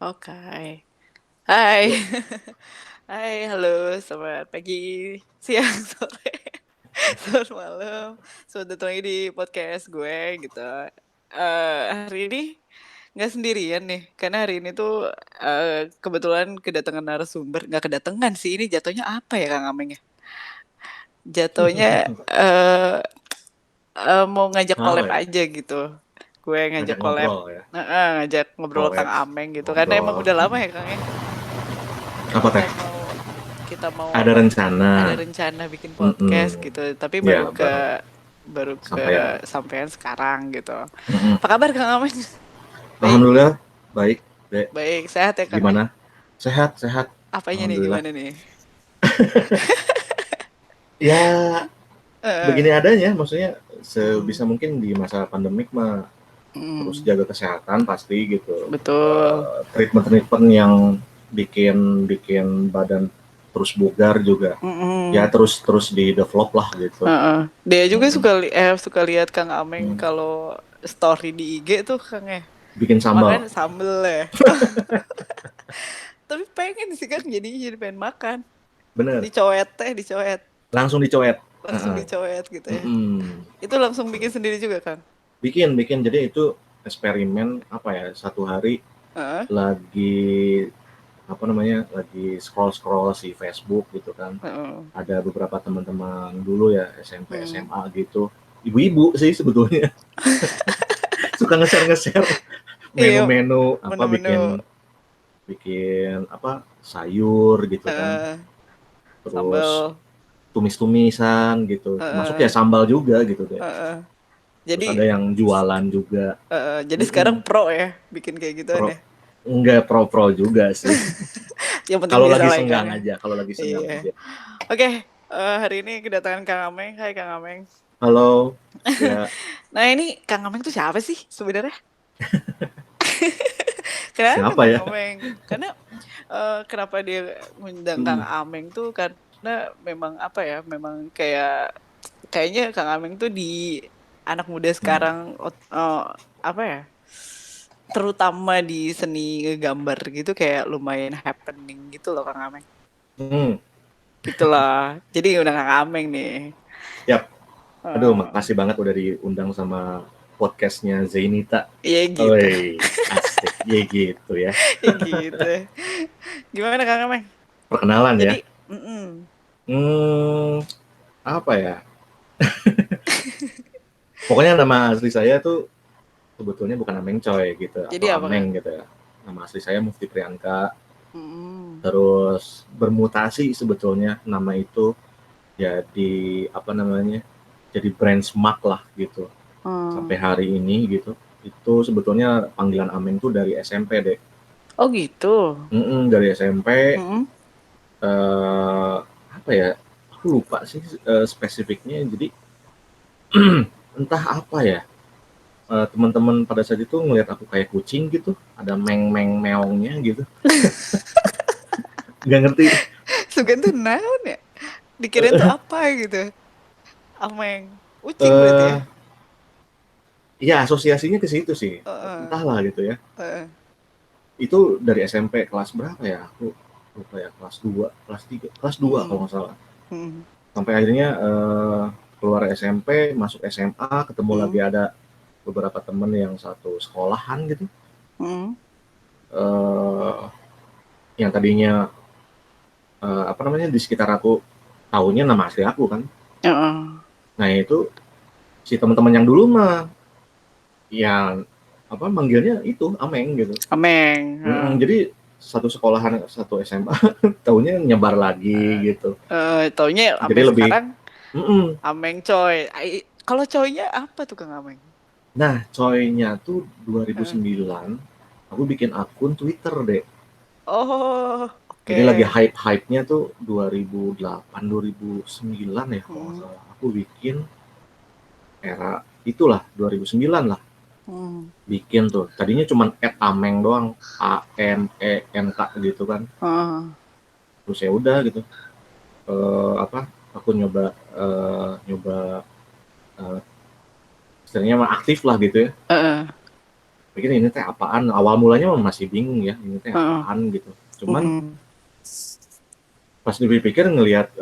Oke. Hai. Yuk. Hai, halo, selamat pagi, siang, sore, selamat malam. Selamat datang lagi di podcast gue gitu. Hari ini nggak sendirian nih, karena hari ini tuh kebetulan kedatangan narasumber. Nggak kedatangan sih, ini jatuhnya apa ya Kang Ameng ya? Jatuhnya eh mau ngajak Apa collab ya? aja gitu. Gue ngajak Ngajak collab, ngobrol ya? ngajak ngobrol Collab, Kang Ameng gitu. Karena emang ngobrol. udah lama ya Kang ya. Apa kita teh? mau kita mau Ada apa ada rencana. rencana bikin podcast Mm-mm. gitu tapi Ya, baru baru ke baru sampean. ke sampean sekarang gitu. Mm-mm. Apa kabar Kang Aman? Baik. Alhamdulillah, baik, Dek. Baik, sehat ya Kang ya. Gimana? Sehat, sehat. Apanya nih, Alhamdulillah. gimana nih? Ya, begini Heeh. adanya, maksudnya Mm, sebisa mungkin di masa pandemik mah terus mm, jaga kesehatan pasti gitu. betul. Treatment-treatment yang bikin bikin badan terus bugar juga. Ya Mm-mm. terus terus di develop lah gitu. Heeh. Dia juga Mm-mm. suka lihat Kang Ameng Mm. kalau story di IG tuh Kang ya. Bikin Makan sambal. sambel ya. Tapi pengen sih Kang, jadi pengen makan. Bener, Dicoet teh, dicoet. langsung dicoet. Langsung dicoet gitu ya. Mm-mm. Itu langsung bikin sendiri juga, Kang? Bikin bikin jadi itu eksperimen apa ya, satu hari Heeh, lagi apa namanya, lagi scroll scroll si Facebook gitu kan, heeh, ada beberapa teman-teman dulu ya, SMP mhm. SMA gitu, ibu-ibu sih sebetulnya, suka nge-share Iya, menu-menu apa, menu-menu, bikin bikin apa, sayur gitu kan, heeh, terus sambel, tumis-tumisan gitu, termasuk ya heeh, sambal juga gitu deh. heeh. Terus Jadi ada yang jualan juga. jadi sekarang Mm-mm. pro ya bikin kayak gituan Pro, ya? enggak pro-pro juga sih. Yang penting Kalau bisa lagi lah ya, Kang, senggang ya? aja, kalau lagi senggang Iya. aja. Oke, hari ini kedatangan Kang Ameng. Hai, Kang Ameng. Halo, ya. Nah, ini Kang Ameng tuh siapa sih sebenarnya? Kenapa Siapa Kang ya? Ameng? Karena kenapa dia ngundang Kang Hmm. Ameng tuh karena memang apa ya, memang kayaknya Kang Ameng tuh di anak muda sekarang apa ya, terutama di seni ngegambar gitu kayak lumayan happening gitu loh Kang Ameng. Hmm. Gitu lah. Jadi udah Kang Ameng nih. Yap. Aduh, Eh, makasih banget udah diundang sama podcastnya Zainita. Iya gitu. Oi, asik. Ya gitu ya. Ya gitu. Gimana Kang Ameng? Perkenalan ya. Jadi, mm-mm. Hmm, apa ya? Pokoknya nama asli saya tuh sebetulnya bukan Ameng Coy gitu, Jadi atau apa Kang? Ameng gitu ya. Nama asli saya Mufti Priyanka. Mm-mm. Terus bermutasi sebetulnya nama itu, jadi apa namanya, jadi brand Smack lah gitu sampai Hmm. hari ini gitu. Itu sebetulnya panggilan Ameng tuh dari SMP deh. Oh gitu. Dari SMP. Mm-mm. Apa ya, aku lupa sih spesifiknya, jadi entah apa ya, teman-teman pada saat itu ngelihat aku kayak kucing gitu, ada meng meng meongnya gitu, nggak ngerti. Sugan tuh naon ya? Dikirain tuh apa gitu. Ameng. Ucing berarti ya? eh Ya asosiasinya ke situ sih, Heeh, entahlah gitu ya. heeh. Itu dari SMP kelas berapa ya, aku lupa ya, kelas 2 kelas 3 kelas 2 kalau Mhm, nggak salah. mhm, Sampai akhirnya keluar SMP, masuk SMA, ketemu lagi mhm, ada beberapa temen yang satu sekolahan gitu, mhm, eh yang tadinya apa namanya, di sekitar aku tahunya nama asli aku kan. heeh. Nah itu si teman-teman yang dulu mah yang apa, manggilnya itu Ameng gitu. Ameng, heeh. Jadi satu sekolahan, satu SMA, tahunya nyebar lagi gitu. Taunya Jadi sampai lebih. sekarang Mm-mm. Ameng Coy. Kalau Coynya apa tuh Kang Ameng? Nah, coynya tuh Heeh. 2009 aku bikin akun Twitter deh. Oh, Jadi lagi oke. hype-hype-nya tuh 2008 2009 ya kalau nggak Mhm, salah. Aku bikin era itulah 2009 lah, mhm, bikin tuh. Tadinya cuma @ameng doang, AMENK gitu kan. heeh, Terus ya udah gitu. Apa? Aku nyoba nyoba istilahnya mah aktif lah gitu ya. heeh. pikir ini teh apaan. Awal mulanya masih bingung ya, ini teh Heeh. apaan gitu. Cuman Mm-mm. pas dipikir ngelihat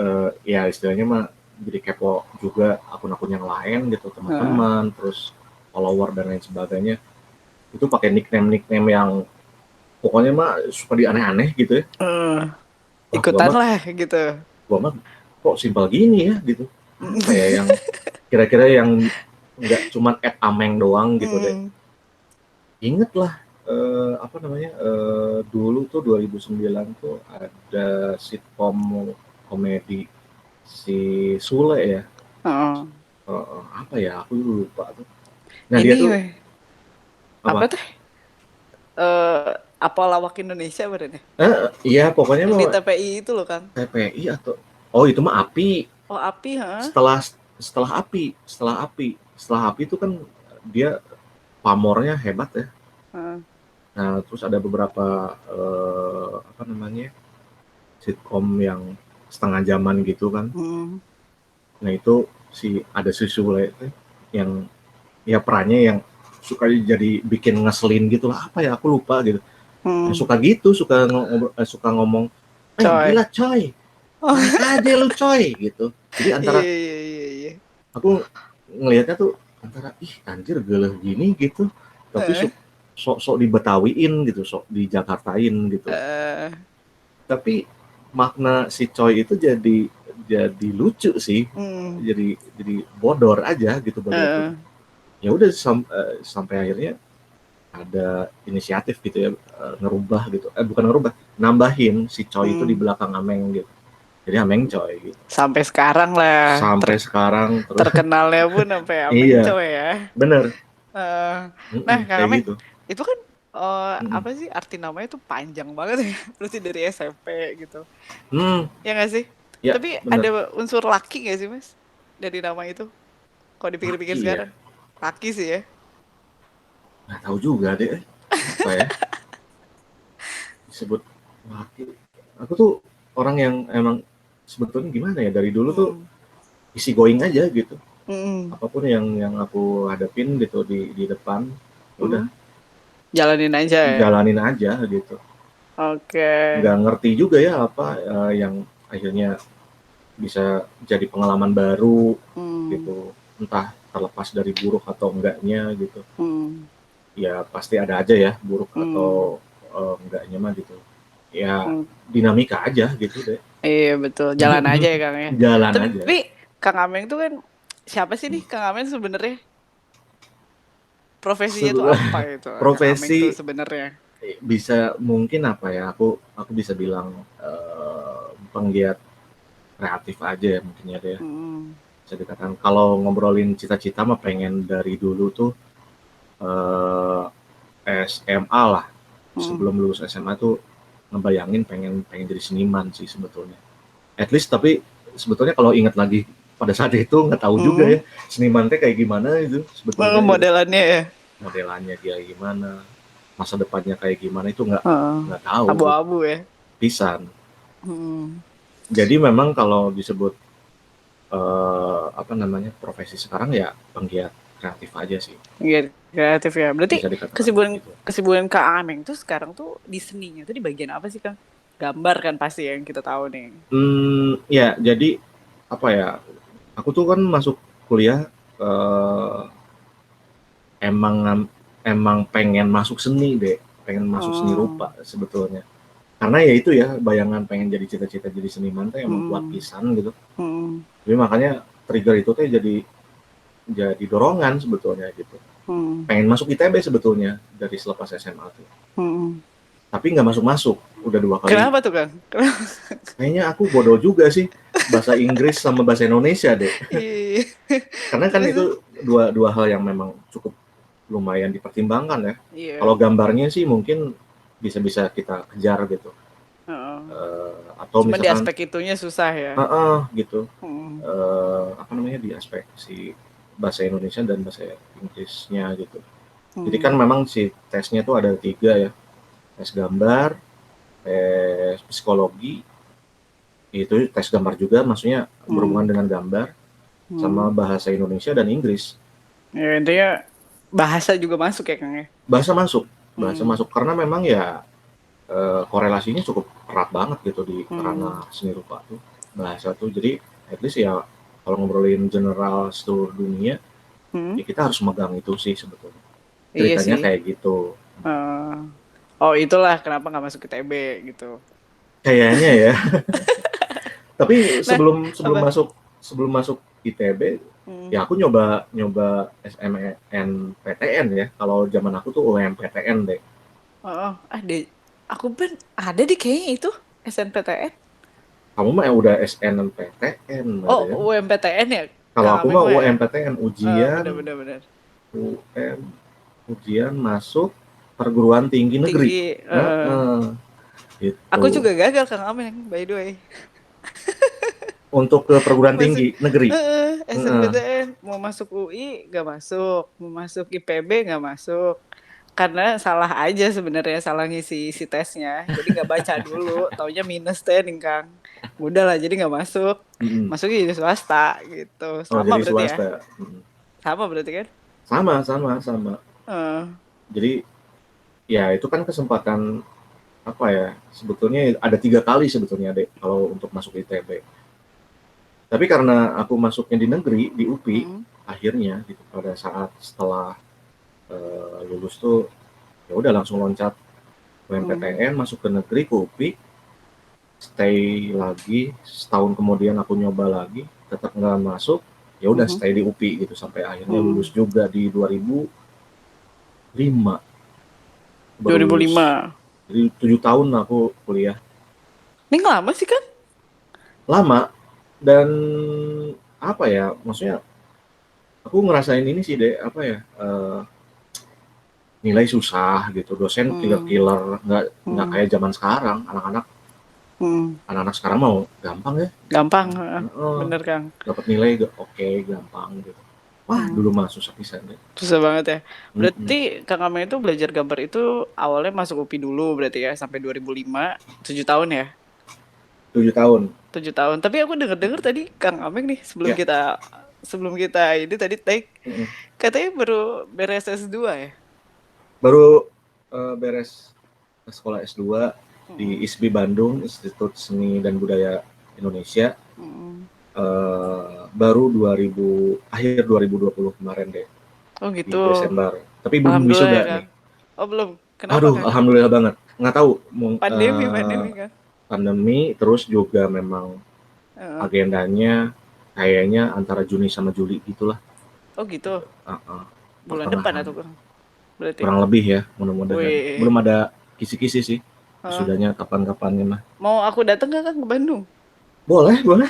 ya istilahnya mah jadi kepo juga akun-akun yang lain gitu, Heeh. teman-teman, terus follower dan lain sebagainya. Itu pakai nickname-nickname yang pokoknya mah suka di aneh-aneh gitu ya. Heeh. Wah, Ikutan lah gitu. gua mah kok simpel gini ya gitu. Apa ya yang kira-kira yang nggak cuman ameng doang gitu deh. Mm. Inget lah apa namanya dulu tuh 2009 tuh ada sitkom komedi si Sule ya. Heeh. Apa ya aku lupa tuh. Nah dia Ini tuh weh, apa apa? teh? Apa lawak Indonesia berarti? Iya pokoknya Yang mau di TPI itu loh kan? TPI atau oh itu mah api. Oh api, ha? Setelah setelah api itu kan dia pamornya hebat ya. Heeh. Nah terus ada beberapa apa namanya sitkom yang setengah jaman gitu kan. Mm. Nah itu ada si Sule yang ya perannya yang suka jadi bikin ngeselin gitu lah apa ya aku lupa gitu. Yang Mm. suka gitu suka ngomong Coy. gila coy Oh, naik aja lu coy gitu. Jadi iya antara iya iya iya. aku ngelihatnya tuh antara ih anjir geleh gini gitu tapi Heeh. sok dibetawiin gitu sok di Jakartain gitu Eh, tapi makna si coy itu jadi lucu sih mm. jadi bodor aja gitu bagi aku Eh, ya udah sampai akhirnya ada inisiatif gitu ya ngerubah gitu bukan ngerubah nambahin si coy itu di mm. belakang Ameng gitu jadi Ameng coy gitu Sampai sekarang lah sampai sekarang terus terkenalnya pun sampai Ameng iya Coy ya. bener. Eh, nah Kang Kayak Ameng, gitu. itu kan Mm-mm. apa sih arti namanya tuh panjang banget ya. Berarti dari SMP gitu. Hmm, Ya nggak sih? ya Tapi bener. ada unsur laki nggak sih Mas? Dari nama itu? Kalau dipikir-pikir Laki ya, sekarang. Laki sih ya. nggak tahu juga deh. Apa ya disebut laki? Aku tuh orang yang emang sebetulnya gimana ya dari dulu tuh Mm. easy going aja gitu. Mm. Apapun yang aku hadapin gitu di depan, ya udah Mm. Jalanin aja ya. jalanin aja gitu. Oke. Nggak ngerti juga ya apa yang akhirnya bisa jadi pengalaman baru Mm. gitu. Entah terlepas dari buruk atau enggaknya gitu. Mm. Ya pasti ada aja ya buruk Mm. atau enggaknya mah gitu ya Mm. dinamika aja gitu deh. Iya betul. Jalan aja ya Kang ya. Jalan aja Tapi Kang Ameng tuh kan siapa sih nih Kang Ameng sebenarnya? Profesinya tuh apa itu Kang Ameng tuh profesi sebenarnya? bisa mungkin apa ya aku bisa bilang penggiat kreatif aja ya mungkin ya deh Mm. bisa dikatakan kalau ngobrolin cita-cita mah pengen dari dulu tuh eh, SMA lah Mm. sebelum lulus SMA tuh ngebayangin pengen pengen jadi seniman sih sebetulnya at least tapi sebetulnya kalau ingat lagi pada saat itu nggak tahu juga Mm. ya seniman teh kayak gimana itu sebetulnya gitu Modelannya ya. modelannya kayak gimana masa depannya kayak gimana itu Heeh. nggak tahu gitu Abu-abu ya. pisan Mm. jadi memang kalau disebut apa namanya profesi sekarang ya penggiat kreatif aja sih Iya, kreatif ya. Berarti bisa dikatakan kesibukan gitu. kesibukan Kang Ameng tuh sekarang tuh di seninya tuh di bagian apa sih Kang? Gambar kan pasti yang kita tahu nih. Ya jadi apa ya aku tuh kan masuk kuliah eh, emang emang pengen masuk seni deh pengen masuk seni Oh. rupa sebetulnya karena ya itu ya bayangan pengen jadi cita-cita jadi seniman tuh emang kuat Mm. pisan gitu Mm. jadi makanya trigger itu tuh jadi dorongan sebetulnya gitu Mm. pengen masuk ITB sebetulnya dari selepas SMA tuh Mm. tapi nggak masuk udah 2 kali Kenapa tuh Kang? Kenapa? kayaknya aku bodoh juga sih bahasa Inggris sama bahasa Indonesia deh Iya. karena kan Terus? itu dua dua hal yang memang cukup lumayan dipertimbangkan ya. Kalau Iya. gambarnya sih mungkin bisa-bisa kita kejar gitu. Heeh. Atau Cuman di misalkan, aspek itunya susah ya. gitu. Mm. Apa namanya di aspek si bahasa Indonesia dan bahasa Inggrisnya gitu. Jadi kan Mm. memang si tesnya tuh ada 3 ya. Tes gambar, tes psikologi, itu tes gambar juga, maksudnya berhubungan Mm. dengan gambar, sama Mm. bahasa Indonesia dan Inggris. Ya intinya Bahasa juga masuk ya Kang ya? Bahasa masuk Hmm. karena memang ya korelasinya cukup erat banget gitu di Hmm. ranah seni rupa tuh, bahasa tuh. Jadi at least ya kalau ngobrolin general seluruh dunia, Hmm. ya kita harus megang itu sih sebetulnya. Iya Ceritanya sih. kayak gitu. Eh, oh itulah kenapa nggak masuk ITB gitu. Kayaknya ya. Tapi Nah, sebelum sebelum apa? masuk sebelum masuk ITB, Hmm. ya aku nyoba nyoba SNMPTN ya. Kalau zaman aku tuh UMPTN deh. Oh, ada. Aku pun ada di kayaknya itu SNPTN. Kamu mah udah SNMPTN, Oh, Marian. UMPTN ya? Kalau Kang aku Aming mah mah ya? UMPTN, ujian Bener-bener bener. UM ujian masuk perguruan tinggi negeri. Tinggi. Heeh, Aku gitu. juga gagal Kang Aming, by the way. Untuk ke perguruan Masuk tinggi negeri. Heeh. SNPTN mau masuk UI nggak masuk, mau masuk IPB nggak masuk. Karena salah aja sebenarnya, salah ngisi isi tesnya. Jadi nggak baca dulu, taunya minus teh nih Kang. Udah lah, jadi nggak masuk. Mm-mm. Masuknya jadi swasta gitu. Oh, Sama jadi berarti ya? swasta. Mm. Sama berarti kan? Sama. Eh, Jadi ya itu kan kesempatan apa ya? Sebetulnya ada 3 kali sebetulnya deh kalau untuk masuk ITB. Tapi karena aku masuknya di negeri di UPI, mm, akhirnya gitu pada saat setelah lulus tuh ya udah langsung loncat mm, UMPTN masuk ke negeri ke UPI, stay lagi setahun kemudian aku nyoba lagi tetap nggak masuk, ya udah mm, stay di UPI gitu sampai akhirnya lulus mm. juga di 2005 baru lulus. 2005. Jadi 7 tahun aku kuliah. Ini lama sih kan? Lama. Dan apa ya, maksudnya aku ngerasain ini sih deh, apa ya, nilai susah gitu, dosen Hmm, killer-killer, nggak hmm, kayak zaman sekarang. hmm. Anak-anak sekarang mau gampang ya. Gampang, Heeh, bener Kang. dapat nilai oke, gampang gitu. Wah, Hmm. dulu mah susah pisan deh. Susah banget ya. Mhm. Berarti Kang Ameng itu belajar gambar itu awalnya masuk UPI dulu berarti ya sampai 2005, 7 tahun ya. 7 tahun. 7 tahun. Tapi aku denger-denger tadi Kang Ameng nih Ya, sebelum kita ini tadi take mhm. katanya baru beres S2 ya. Baru, beres sekolah S2 di Mm-mm. ISBI Bandung, Institut Seni dan Budaya Indonesia. Mm-mm. Baru akhir 2020 kemarin deh, Oh di gitu. Desember. Tapi belum Alhamdulillah ya wisuda nih. Kang. Oh belum. Kenapa Aduh, Kang? alhamdulillah banget. Nggak tahu, Pandemi Kang. pandemi, terus juga memang Heeh. agendanya kayaknya antara Juni sama Juli gitulah. Oh gitu. Gitu. Bulan depan Pertengahan. atau Kang? Berarti. Kurang lebih ya, mudah-mudahan. Wih. Belum ada kisi-kisi sih. Heeh. Wisudanya kapan-kapannya mah. Mau aku datang gak Kang ke Bandung? Boleh, boleh.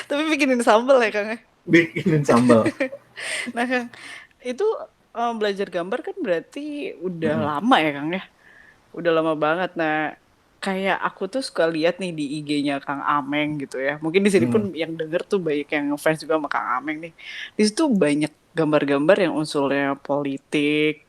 Tapi bikinin sambal ya Kang ya. Bikinin sambal. Nah Kang, itu belajar gambar kan berarti udah Mm-mm. lama ya Kang ya? Udah lama banget. Nah, kayak aku tuh suka lihat nih di IG-nya Kang Ameng gitu ya. Mungkin di sini pun Mm. yang denger tuh banyak yang ngefans juga sama Kang Ameng nih. Di situ banyak gambar-gambar yang unsurnya politik,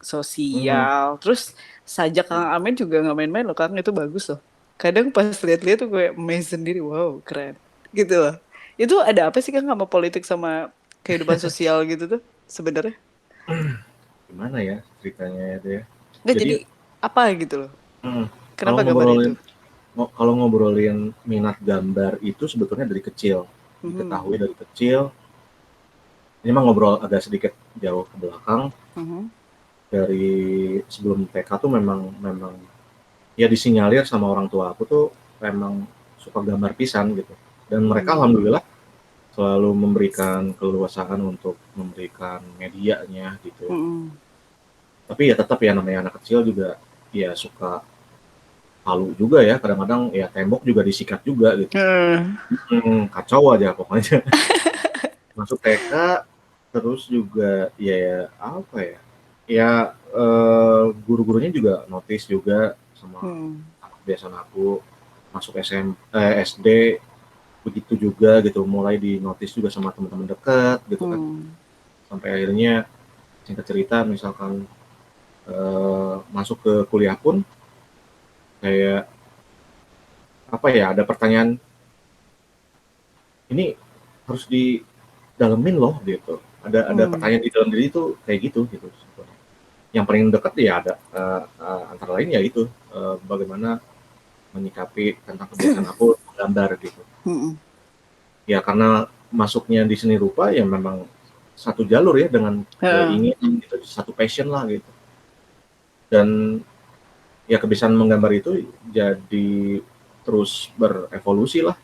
Mm. sosial. Terus sajak Kang Ameng juga nggak main-main loh Kang, itu bagus loh. Kadang pas lihat-lihat tuh gue amazed sendiri, wow keren. Gitu loh. Itu ada apa sih Kang sama politik sama kehidupan sosial gitu tuh sebenarnya? Gimana ya ceritanya ya deh. Nggak Jadi jadi apa gitu loh. mm, kalau Kenapa gambar itu? ngobrolin kalau ngobrolin minat gambar itu sebetulnya dari kecil, Mhm. diketahui dari kecil. Ini mah ngobrol agak sedikit jauh ke belakang. Mhm. Dari sebelum TK tuh memang memang ya disinyalir sama orang tua aku tuh memang suka gambar pisan gitu. Dan mereka Hmm. alhamdulillah selalu memberikan keleluasaan untuk memberikan medianya gitu. Mm-mm. Tapi ya tetap ya namanya anak kecil juga ya suka halu juga ya, kadang-kadang ya tembok juga disikat juga gitu. Kacau aja pokoknya. Masuk TK terus juga ya apa ya? Ya guru-gurunya juga notice juga sama Hmm. anak kebiasaan aku masuk SD begitu juga gitu, mulai di notice juga sama teman-teman dekat gitu kan. Hmm. Sampai akhirnya singkat cerita misalkan masuk ke kuliah pun kayak apa ya, ada pertanyaan ini harus didalemin loh gitu. Ada pertanyaan di dalam diri itu kayak gitu sebetulnya. Yang paling dekat ya ada antara lain ya itu bagaimana menyikapi tentang kebiasaan aku menggambar gitu. Ya karena masuknya di seni rupa ya memang satu jalur ya dengan keinginan gitu, satu passion lah gitu. Dan ya kebiasaan menggambar itu jadi terus berevolusi lah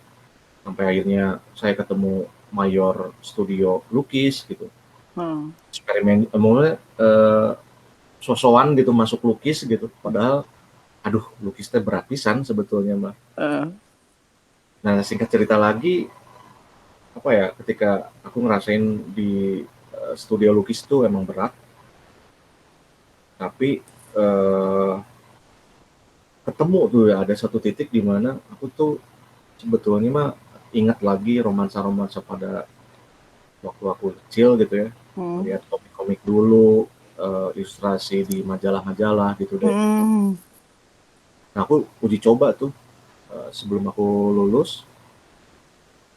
sampai akhirnya saya ketemu Mayor Studio Lukis gitu. Eksperimen mulai sosokan gitu masuk lukis gitu, padahal aduh lukisnya berat pisan sebetulnya mah. Nah singkat cerita lagi apa ya, ketika aku ngerasain di studio lukis itu emang berat, tapi ketemu tuh ya ada satu titik di mana aku tuh sebetulnya mah ingat lagi romansa-romansa pada waktu aku kecil gitu ya, lihat komik-komik dulu, ilustrasi di majalah-majalah gitu deh. Nah aku uji coba tuh sebelum aku lulus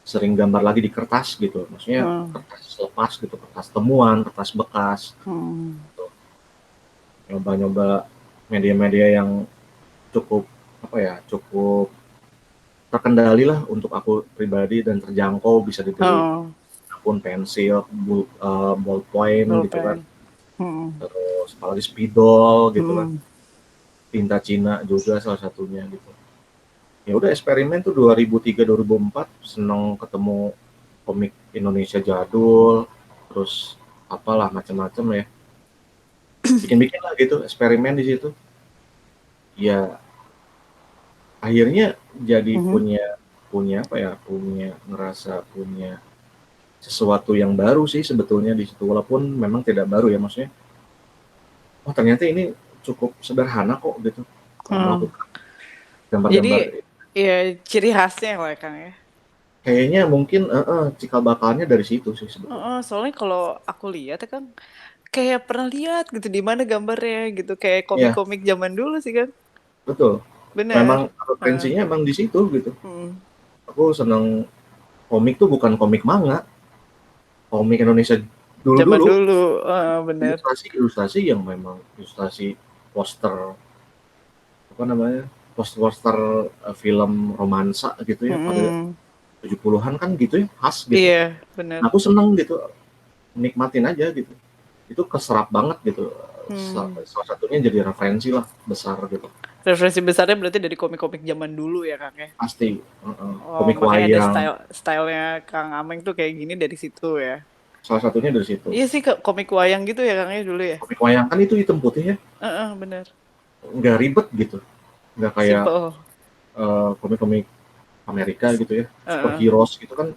sering gambar lagi di kertas gitu, maksudnya kertas lepas gitu, kertas temuan, kertas bekas. Gitu. Nyoba-nyoba media-media yang cukup apa ya, cukup terkendali lah untuk aku pribadi dan terjangkau, bisa dibeli akun pensil, ballpoint gitu kan, terus apalagi spidol gitu kan, tinta Cina juga salah satunya gitu. Ya udah eksperimen tuh 2003 2004 seneng ketemu komik Indonesia jadul, terus apalah macam-macam ya, bikin-bikin lah gitu eksperimen di situ. Ya akhirnya jadi punya apa ya, punya ngerasa punya sesuatu yang baru sih sebetulnya di situ, walaupun memang tidak baru ya, maksudnya oh ternyata ini cukup sederhana kok gitu melakukan gambar-gambar. Jadi ya ciri khasnya lah Kang ya. Kayaknya mungkin cikal bakalnya dari situ sih sebetulnya. Soalnya kalau aku lihat ya Kang, kayak pernah lihat gitu di mana gambarnya gitu, kayak Iya, komik-komik zaman dulu sih Kang. betul. Bener. Memang referensinya emang di situ gitu. Hmm. Aku seneng komik tuh bukan komik manga, komik Indonesia Zaman dulu-dulu, dulu, bener. ilustrasi yang memang ilustrasi poster apa namanya, poster-poster film romansa gitu ya pada 70-an kan gitu ya, khas gitu. Iya, bener. Aku seneng gitu, nikmatin aja gitu. Itu keserap banget gitu. Salah satunya jadi referensi lah besar gitu. Referensi besarnya berarti dari komik-komik zaman dulu ya Kang ya. Pasti Oh, komik makanya ada wayang. stylenya Kang Ameng tuh kayak gini dari situ ya. Salah satunya dari situ. Iya sih komik wayang gitu ya Kang ya dulu ya. Komik wayang kan itu hitam putih ya, Bener. nggak ribet gitu. Nggak kayak Simple. komik-komik Amerika gitu ya, superheroes gitu kan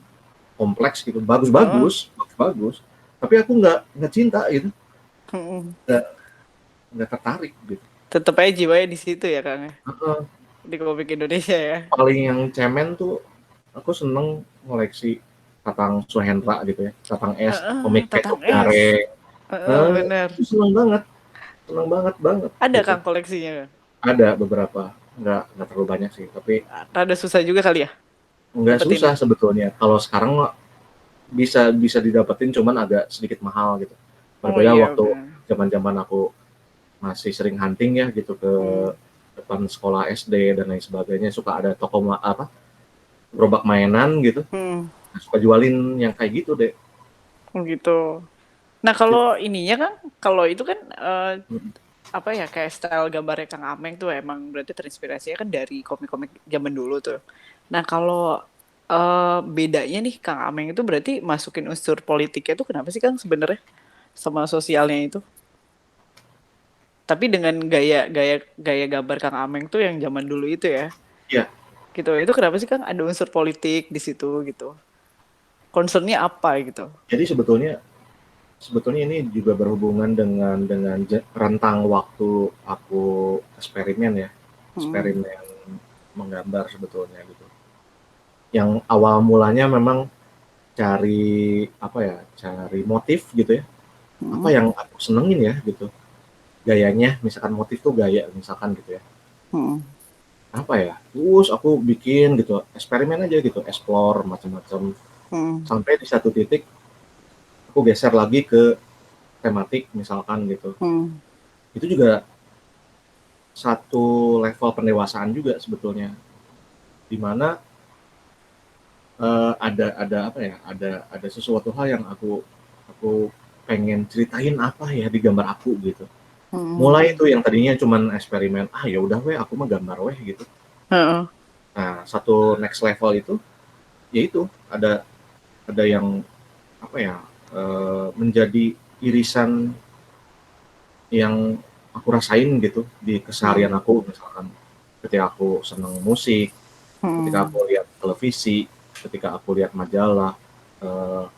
kompleks gitu, bagus. Tapi aku nggak cinta gitu, nggak nggak tertarik gitu. Tetep aja jiwanya di situ ya Kang ya. Uh, Di komik Indonesia ya. Paling yang cemen tuh aku seneng ngoleksi Tatang Suhendra gitu ya, Tatang S, komik Tatang Kecok S. Gareng. Bener. Itu seneng banget Ada gitu. Kang koleksinya Kang? Ada beberapa, nggak terlalu banyak sih, tapi Rada susah juga kali ya nggak susah dapetinnya. sebetulnya. Kalau sekarang bisa bisa didapetin, cuman agak sedikit mahal gitu. Oh Berbeda iya waktu bener. zaman-zaman aku masih sering hunting ya gitu ke depan sekolah SD dan lain sebagainya, suka ada toko apa gerobak mainan gitu, suka jualin yang kayak gitu deh. Oh gitu. Nah kalau ininya Kang, kalau itu kan apa ya kayak style gambarnya Kang Ameng tuh emang berarti terinspirasinya kan dari komik-komik zaman dulu tuh. Nah kalau bedanya nih Kang Ameng itu berarti masukin unsur politiknya tuh kenapa sih Kang sebenarnya sama sosialnya itu? Tapi dengan gaya gambar Kang Ameng tuh yang zaman dulu itu ya. Iya, Gitu. Itu kenapa sih Kang ada unsur politik di situ gitu? Concernnya apa gitu? jadi sebetulnya ini juga berhubungan dengan rentang waktu aku eksperimen menggambar sebetulnya gitu. Yang awal mulanya memang cari apa ya, cari motif gitu ya. Apa yang aku senengin ya gitu. Gayanya, misalkan motif tuh gaya misalkan gitu ya. Apa ya? Terus aku bikin gitu, eksperimen aja gitu, explore macam-macam. Sampai di satu titik aku geser lagi ke tematik misalkan gitu. Itu juga satu level pendewasaan juga sebetulnya, di mana ada apa ya, ada sesuatu hal yang aku pengen ceritain apa ya di gambar aku gitu. Mulai itu yang tadinya cuman eksperimen, ya udah weh aku mah gambar weh gitu. Heeh. Nah satu next level itu, yaitu ada yang apa ya, menjadi irisan yang aku rasain gitu di keseharian aku, misalkan ketika aku seneng musik, ketika aku lihat televisi, ketika aku lihat majalah,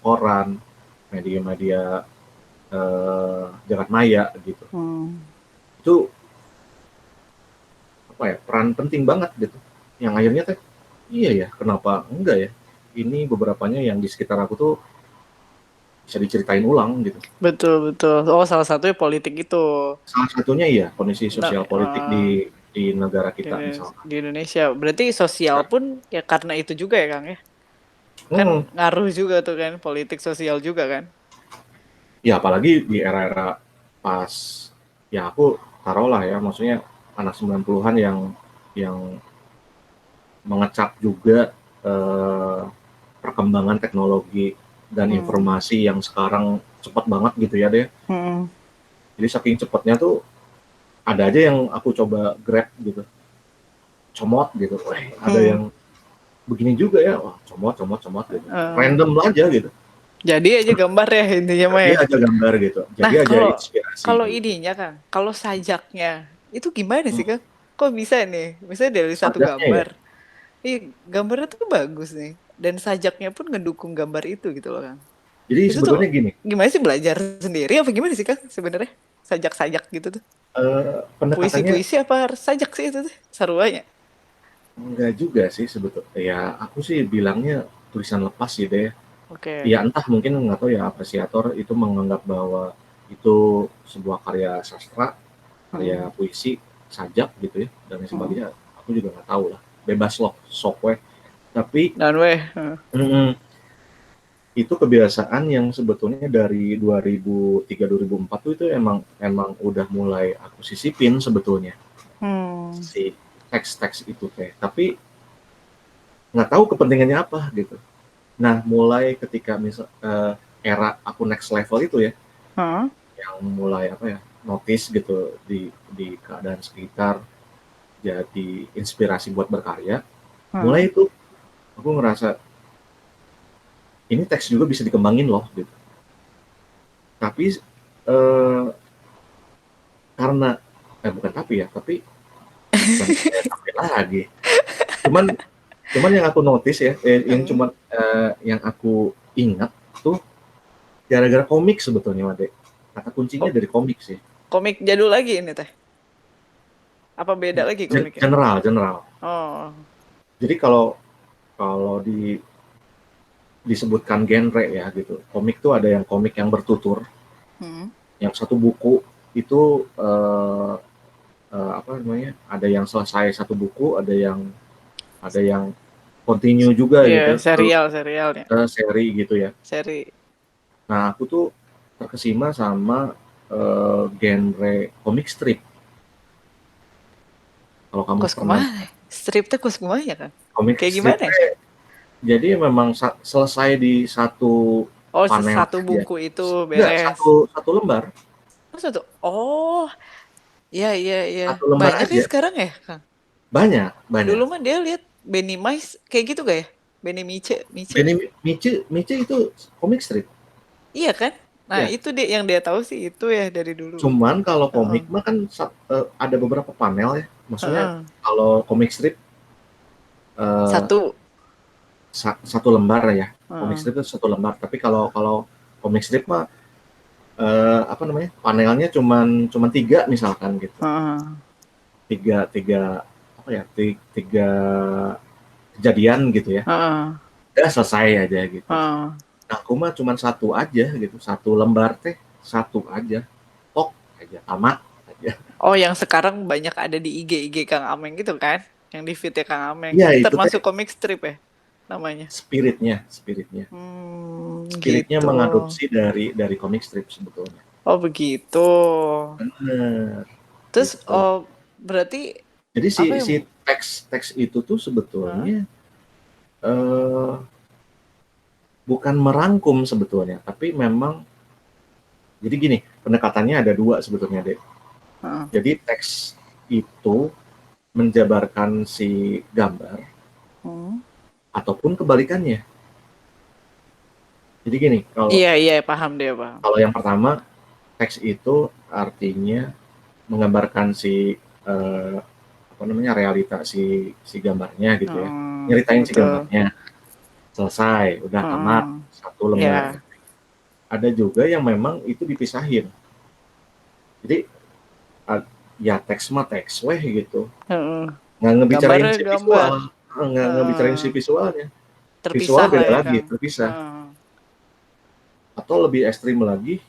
koran, media-media jagat maya gitu. Itu apa ya, peran penting banget gitu. Yang akhirnya teh, iya ya, kenapa enggak ya? Ini beberapanya yang di sekitar aku tuh bisa diceritain ulang gitu. Betul betul. Oh salah satunya politik itu. Salah satunya iya, kondisi Nah, sosial politik di negara kita misalkan. di Indonesia. Berarti sosial pun ya karena itu juga ya Kang ya. Kan Hmm, ngaruh juga tuh kan politik sosial juga kan. ya apalagi di era-era pas, ya aku taruhlah ya, maksudnya anak 90-an yang mengecap juga perkembangan teknologi dan informasi yang sekarang cepat banget gitu ya deh. Jadi saking cepatnya tuh ada aja yang aku coba grab gitu, comot gitu. Ada yang begini juga ya, wah comot gitu. Random aja gitu. Jadi aja gambar ya intinya mah Jadi ya. aja gambar gitu. Jadi Nah aja kalau inspirasi kalau gitu. ininya Kang, kalau sajaknya itu gimana sih Hmm, Kang? Kok bisa nih? Misalnya dari satu sajaknya ya. gambar, gambarnya tuh bagus nih, dan sajaknya pun ngedukung gambar itu gitu loh Kang. Jadi Itu tuh sebetulnya gini, gimana sih belajar sendiri apa gimana sih Kang sebenarnya? Sajak-sajak gitu tuh. pendekatannya Puisi-puisi apa harus sajak sih itu tuh? Seruanya. enggak juga sih sebetulnya. Ya aku sih bilangnya tulisan lepas gitu ya. Oke. Ya entah mungkin nggak tahu ya, apresiator itu menganggap bahwa itu sebuah karya sastra, karya puisi, sajak gitu ya, dan lain sebagainya. Aku juga nggak tahu lah. Bebas loh, sok weh. Tapi Dan weh. itu kebiasaan yang sebetulnya dari 2003-2004 tuh itu emang udah mulai aku sisipin sebetulnya si teks-teks itu teh. Tapi nggak tahu kepentingannya apa gitu. Nah, mulai ketika era aku next level itu ya, yang mulai apa ya, notice gitu di keadaan sekitar, jadi inspirasi buat berkarya. Mulai itu aku ngerasa ini teks juga bisa dikembangin loh gitu. Tapi eh, karena bukan tapi bukan tapi lagi. Cuman cuman yang aku notice ya, yang aku ingat tuh gara-gara komik sebetulnya, Made. Kata kuncinya Oh, dari komik sih. komik jadul lagi ini teh. Apa beda lagi komiknya? General. Oh. Jadi kalau kalau disebutkan genre ya gitu. Komik tuh ada yang komik yang bertutur, yang satu buku itu apa namanya? Ada yang selesai satu buku, ada yang continue juga Iya, gitu serialnya. ke seri gitu ya. Seri. Nah, aku tuh terkesima sama genre komik strip. Kalau kamu Kos pernah kumaha? Strip teh kos kumaha ya, Kang? komik Kayak strip, gimana ya? jadi memang selesai di satu Oh, panel satu aja. buku itu Enggak, beres. satu satu lembar, Oh, satu. Oh, iya iya iya. satu lembar Banyak ya aja. sekarang ya, Kang? Banyak, Dulu banyak. mah dia lihat Benny Mais kayak gitu gak ya? Benny Mice, Mice. Benny Mice itu komik strip. Iya kan? Nah, Ya. itu dia yang dia tahu sih itu ya dari dulu. Cuman kalau Heeh. komik mah kan ada beberapa panel ya. Maksudnya Heeh. kalau komik strip eh, Satu. satu lembar ya. Komik Heeh. strip itu satu lembar. Tapi kalau kalau komik strip mah apa namanya? Panelnya cuman cuman tiga misalkan gitu. Heeh. Tiga tiga apa ya? Tiga kejadian gitu ya. Heeh. Udah selesai aja gitu. Heeh. Nah, aku mah cuma satu aja gitu. Satu lembar teh satu aja. Tok aja tamat aja. Oh, yang sekarang banyak ada di IG Kang Ameng gitu kan? Yang di feed-nya Kang Ameng. Iya Itu itu teh, termasuk komik strip ya? namanya? spiritnya spiritnya Gitu. mengadopsi dari komik strip sebetulnya. Oh begitu. Bener, Terus gitu. berarti Jadi si apa si yang teks itu tuh Hah? sebetulnya eh, bukan merangkum sebetulnya, tapi memang jadi gini, pendekatannya ada dua sebetulnya, Dek. Heeh. Jadi teks itu menjabarkan si gambar Hmm. ataupun kebalikannya. Jadi gini, kalau Iya iya paham deh paham. kalau yang pertama teks itu artinya menggambarkan si apa namanya realita si gambarnya gitu ya. Heeh, Nyeritain si betul. gambarnya. Selesai, udah tamat Heeh. satu Ya. lembar. Ada juga yang memang itu dipisahin. Jadi ya teks mah teks weh gitu. Heeh. Nggak ngebicarain Gambarnya si gambar. visual, nggak ngebicarain si Heeh. visualnya. Visual Terpisah lah beda ya lagi, Kang. terpisah. Heeh. Atau lebih ekstrim lagi,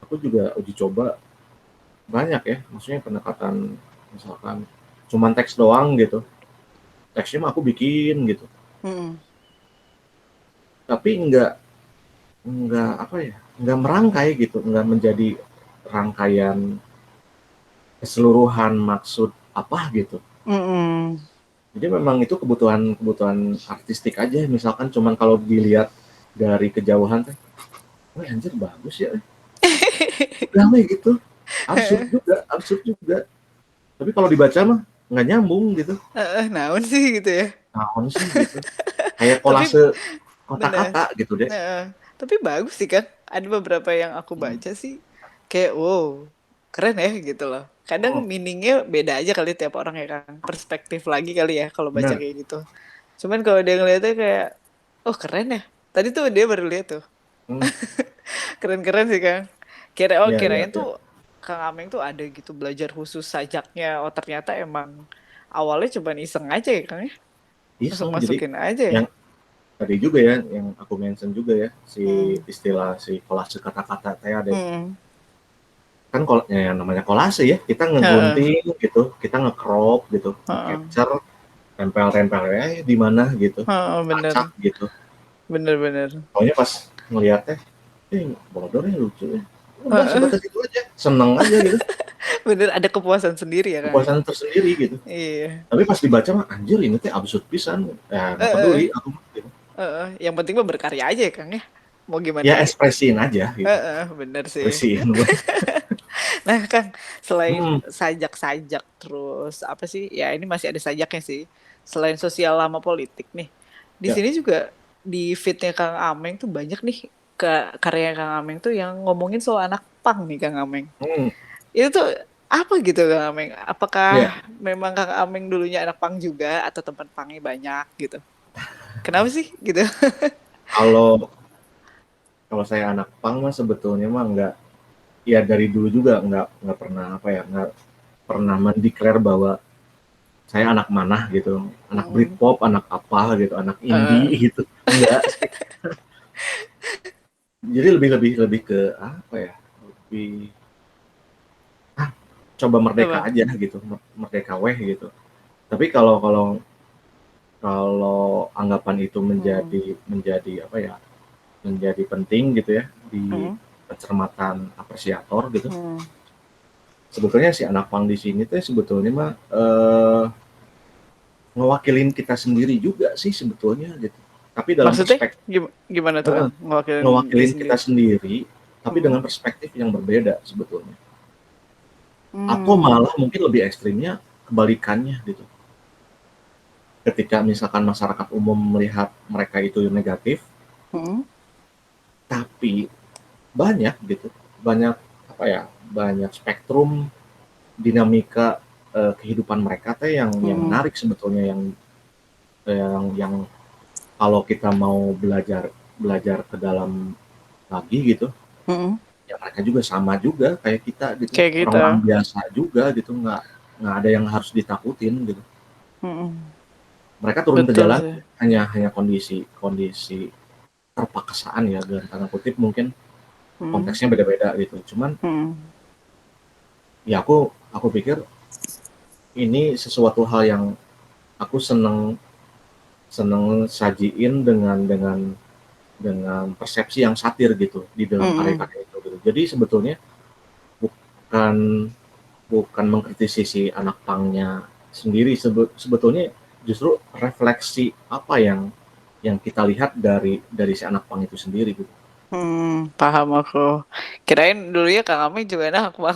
aku juga uji coba banyak ya, maksudnya pendekatan misalkan cuman teks doang gitu. Teksnya mah aku bikin gitu. Mm-mm. Tapi nggak apa ya, nggak merangkai gitu, nggak menjadi rangkaian keseluruhan maksud apa gitu. Mm-mm. Jadi memang itu kebutuhan artistik aja. Misalkan cuman kalau dilihat dari kejauhan teh, wah anjir bagus ya. Udah weh gitu. Absurd juga. Tapi kalau dibaca mah nggak nyambung gitu. Naon sih gitu ya. Naon sih gitu. Kayak Tapi kolase bener. kata-kata gitu deh. Heeh. Tapi bagus sih kan. Ada beberapa yang aku Hmm. baca sih kayak wow, keren ya gitu loh. Kadang Oh, meaningnya beda aja kali tiap orang ya kan. Perspektif lagi kali ya kalau baca benar. kayak gitu. Cuman kalau dia ngeliatnya kayak, oh keren ya. Tadi tuh dia baru lihat tuh. Hmm. Keren-keren sih Kang. Ya, ya, Kirain ya. tuh Kang Ameng tuh ada gitu belajar khusus sajaknya. Oh ternyata emang awalnya cuma iseng aja ya Kang ya. Iseng jadi Masuk-masukin aja ya. yang tadi juga ya yang aku mention juga ya si Hmm. istilah si kolase kata-kata teh ada Hmm. kan kalau yang namanya kolase ya kita Heeh. ngegunting gitu kita nge-crop gitu Heeh. nge-capture tempel-tempel di mana gitu Heeh, acak bener. gitu Bener-bener. pokoknya pas ngeliatnya bodoh ya lucu ya udah Heeh. sebatas itu aja seneng aja gitu Bener ada kepuasan sendiri ya Kang ya. kepuasan tersendiri gitu Iya. tapi pas dibaca mah anjir ini teh absurd pisan ya nggak Heeh. peduli aku gitu. Heeh. Yang penting mah berkarya aja ya Kang ya. Mau gimana Ya lagi. ekspresiin aja gitu Heeh, bener sih. ekspresiin Nah Kang, selain hmm, sajak-sajak terus apa sih? Ya ini masih ada sajaknya sih. Selain sosial lama politik nih. Di ya sini juga di feednya Kang Ameng tuh banyak nih ke karya Kang Ameng tuh yang ngomongin soal anak pang nih Kang Ameng. hmm, Itu tuh apa gitu Kang Ameng? ya Apakah memang Kang Ameng dulunya anak pang juga atau teman pangnya banyak gitu? Kenapa sih gitu? kalau kalau saya anak pang mah sebetulnya mah nggak ya dari dulu juga nggak pernah apa ya nggak pernah mendeklar bahwa saya anak mana gitu anak Mm. Britpop anak apa gitu anak indie Eh, gitu enggak sih jadi lebih lebih lebih ke apa ya lebih coba merdeka apa? aja gitu merdeka weh gitu tapi kalau kalau kalau anggapan itu Mm. menjadi menjadi apa ya menjadi penting gitu ya di Mm. pencermatan apresiator gitu Mm. sebetulnya si anak pang di sini tuh sebetulnya mah ngewakilin kita sendiri juga sih sebetulnya gitu. Tapi dalam Maksudnya perspektif gimana tuh Kang? Ngewakilin diri ngewakilin kita sendiri. sendiri, tapi Mm. dengan perspektif yang berbeda sebetulnya. Atau Hmm. malah mungkin lebih ekstrimnya kebalikannya gitu. Ketika misalkan masyarakat umum melihat mereka itu negatif, Mm. tapi banyak gitu, banyak apa ya, banyak spektrum dinamika kehidupan mereka teh yang Mm. menarik sebetulnya yang kalau kita mau belajar belajar ke dalam lagi gitu Mm. ya mereka juga sama juga kayak kita gitu Kayak kita. orang-orang biasa juga gitu nggak ada yang harus ditakutin gitu Mm. mereka turun ke Betul jalan sih. hanya hanya kondisi kondisi terpaksaan ya dalam tanda kutip mungkin Mm. konteksnya beda-beda gitu cuman Mm. ya aku pikir ini sesuatu hal yang aku seneng seneng sajiin dengan persepsi yang satir gitu di dalam Mm-mm. karya-karya itu gitu. Jadi sebetulnya bukan bukan mengkritisi si anak pangnya sendiri, sebetulnya justru refleksi apa yang kita lihat dari si anak pang itu sendiri gitu. Paham aku. Kirain dulunya Kang Aming juga anak Bang.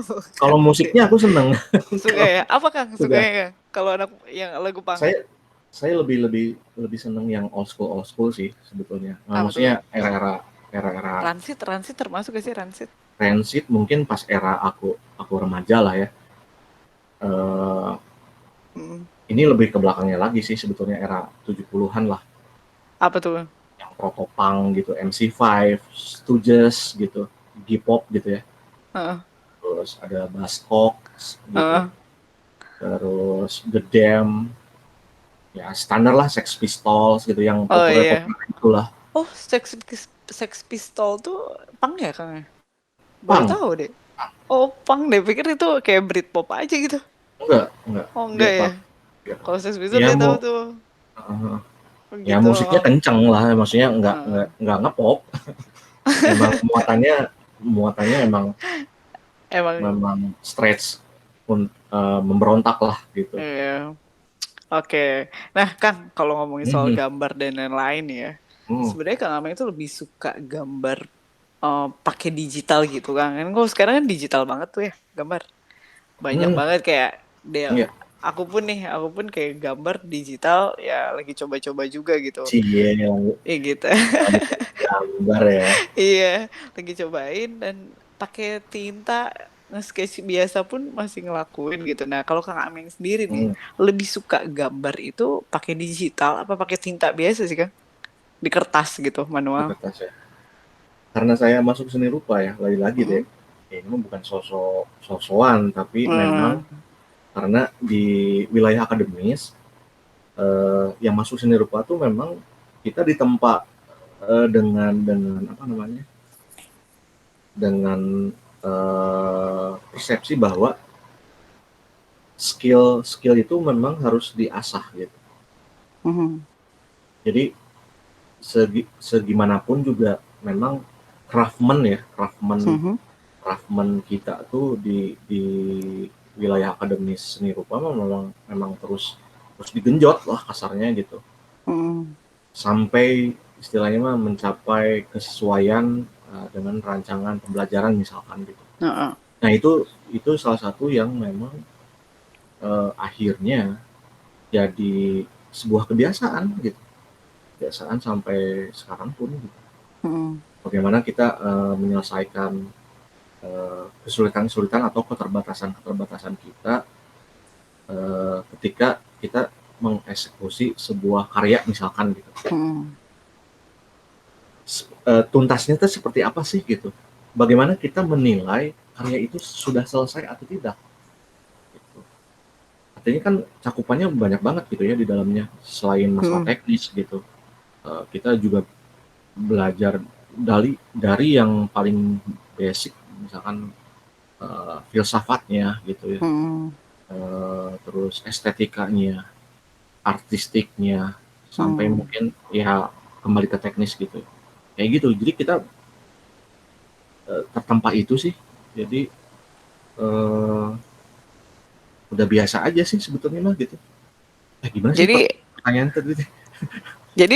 Bukan Kalau deh. musiknya aku seneng. Suka Kalau ya? Apa Kang suka sukanya Kang? Kalau anak yang lagu pang? saya saya lebih lebih lebih seneng yang old school sih sebetulnya. Nah, Apa tuh? maksudnya era-era Ransit, Ransit termasuk gak sih Ransit? Rancid mungkin pas era aku remaja lah ya. Eh, Mm. ini lebih ke belakangnya lagi sih sebetulnya era 70-an lah. Apa tuh? Yang protopunk gitu, MC5, Stooges gitu, G-pop gitu ya. Heeh, Terus ada Buzzcocks gitu. heeh. Terus The Damned, ya standar lah Sex Pistols gitu yang Oh iya. populer itulah. Oh, Sex Pistol tuh pang ya Kang ya? Baru Punk, tahu deh. Oh, pang deh. Pikir itu kayak Britpop aja gitu. enggak, Oh dia enggak ya? punk. Ya, Kalau Sex Pistol dia dia tahu mau tuh. uh, Oh ya gitu. musiknya kenceng lah, maksudnya Heeh. enggak ngepop, emang muatannya emang Emang memang stretch memberontak lah gitu. iya. Oke. Nah, Kang, kalau ngomongin soal Mhm, gambar dan lain-lain ya, mhm, sebenarnya Kang Ameng itu lebih suka gambar pakai digital gitu Kang. Kan kalau sekarang kan digital banget tuh ya gambar. Banyak mhm, banget kayak dia iya, aku pun kayak gambar digital ya lagi coba-coba juga gitu. cie Iya gitu. lagi gambar ya. Iya, lagi cobain dan pakai tinta nge-sketch biasa pun masih ngelakuin gitu. Nah, kalau Kang Ameng sendiri nih, Mhm, lebih suka gambar itu pakai digital apa pakai tinta biasa sih, Kang? Di kertas gitu, di manual. kertas ya. Karena saya masuk seni rupa ya, lagi-lagi deh, Mm-mm. ini mah bukan sosokan, tapi memang Hmm. karena di wilayah akademis, yang masuk seni rupa tuh memang kita ditempa, dengan apa namanya, dengan, persepsi bahwa skill skill itu memang harus diasah gitu. Mhm. Jadi segimanapun juga memang craftsman ya, craftsman Mhm. craftsman kita tuh di wilayah akademis seni rupa memang memang terus terus digenjot lah kasarnya gitu. Mhm. Sampai istilahnya mah mencapai kesesuaian dengan rancangan pembelajaran misalkan gitu. Heeh. Nah itu salah satu yang memang akhirnya jadi sebuah kebiasaan gitu, kebiasaan sampai sekarang pun gitu. Mhm. Bagaimana kita menyelesaikan kesulitan-kesulitan atau keterbatasan-keterbatasan kita ketika kita mengeksekusi sebuah karya misalkan gitu. Mhm. Tuntasnya itu seperti apa sih gitu. Bagaimana kita menilai karya itu sudah selesai atau tidak gitu. Artinya kan cakupannya banyak banget gitu ya di dalamnya. Selain masalah Mhm. teknis gitu, kita juga belajar dari yang paling basic misalkan filsafatnya gitu ya, Mhm. terus estetikanya, artistiknya, sampai Mhm. mungkin ya kembali ke teknis gitu. Kayak gitu. Jadi kita tertempa itu sih. Jadi eh, udah biasa aja sih sebetulnya mah gitu. Gimana sih Jadi pertanyaan tadi? jadi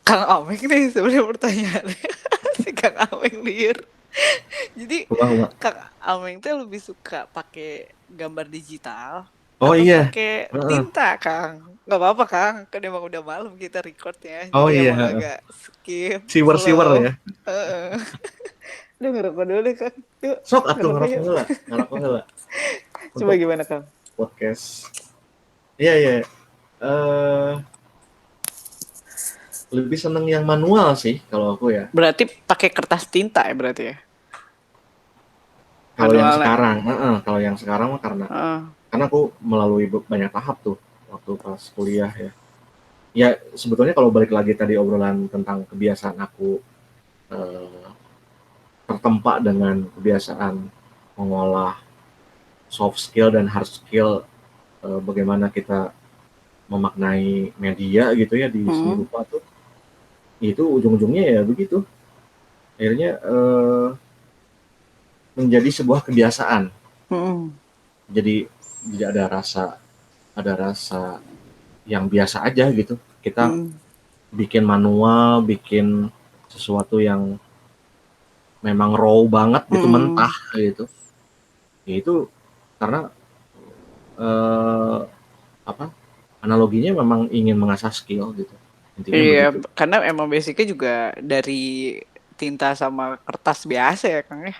Kang Ameng nih sebenarnya pertanyaannya si Kang Ameng liar. Jadi Rumah. Kang Ameng tuh lebih suka pakai gambar digital Oh atau iya. pakai Heeh. tinta, Kang? Nggak apa-apa, Kang. Kan emang udah malam kita recordnya. Oh Jadi iya. emang Heeh. agak skip, Siwer-siwer slow. ya. Heeh. Udah ngerokok dulu deh, Kang. Yuk, Sok atuh ngerokok ngerokok yuk. heula, ngerokok heula. Coba Untuk gimana, Kang? podcast. Iya iya. Eh lebih seneng yang manual sih kalau aku ya. Berarti pakai kertas tinta ya berarti ya? Kalau yang Manualnya. sekarang, kalau yang sekarang mah Heeh. karena aku melalui banyak tahap tuh waktu pas kuliah ya. Ya sebetulnya kalau balik lagi tadi obrolan tentang kebiasaan aku eh, tertempa dengan kebiasaan mengolah soft skill dan hard skill, bagaimana kita memaknai media gitu ya di seni Hmm. rupa tuh, itu ujung-ujungnya ya begitu. Akhirnya menjadi sebuah kebiasaan. Hmm. Jadi tidak ada rasa yang biasa aja gitu. Kita Hmm. bikin manual, bikin sesuatu yang memang raw banget gitu, Hmm. mentah gitu. Ya itu karena eh, apa? Analoginya memang ingin mengasah skill gitu. Intinya Iya, begitu. karena emang basicnya juga dari tinta sama kertas biasa ya Kang ya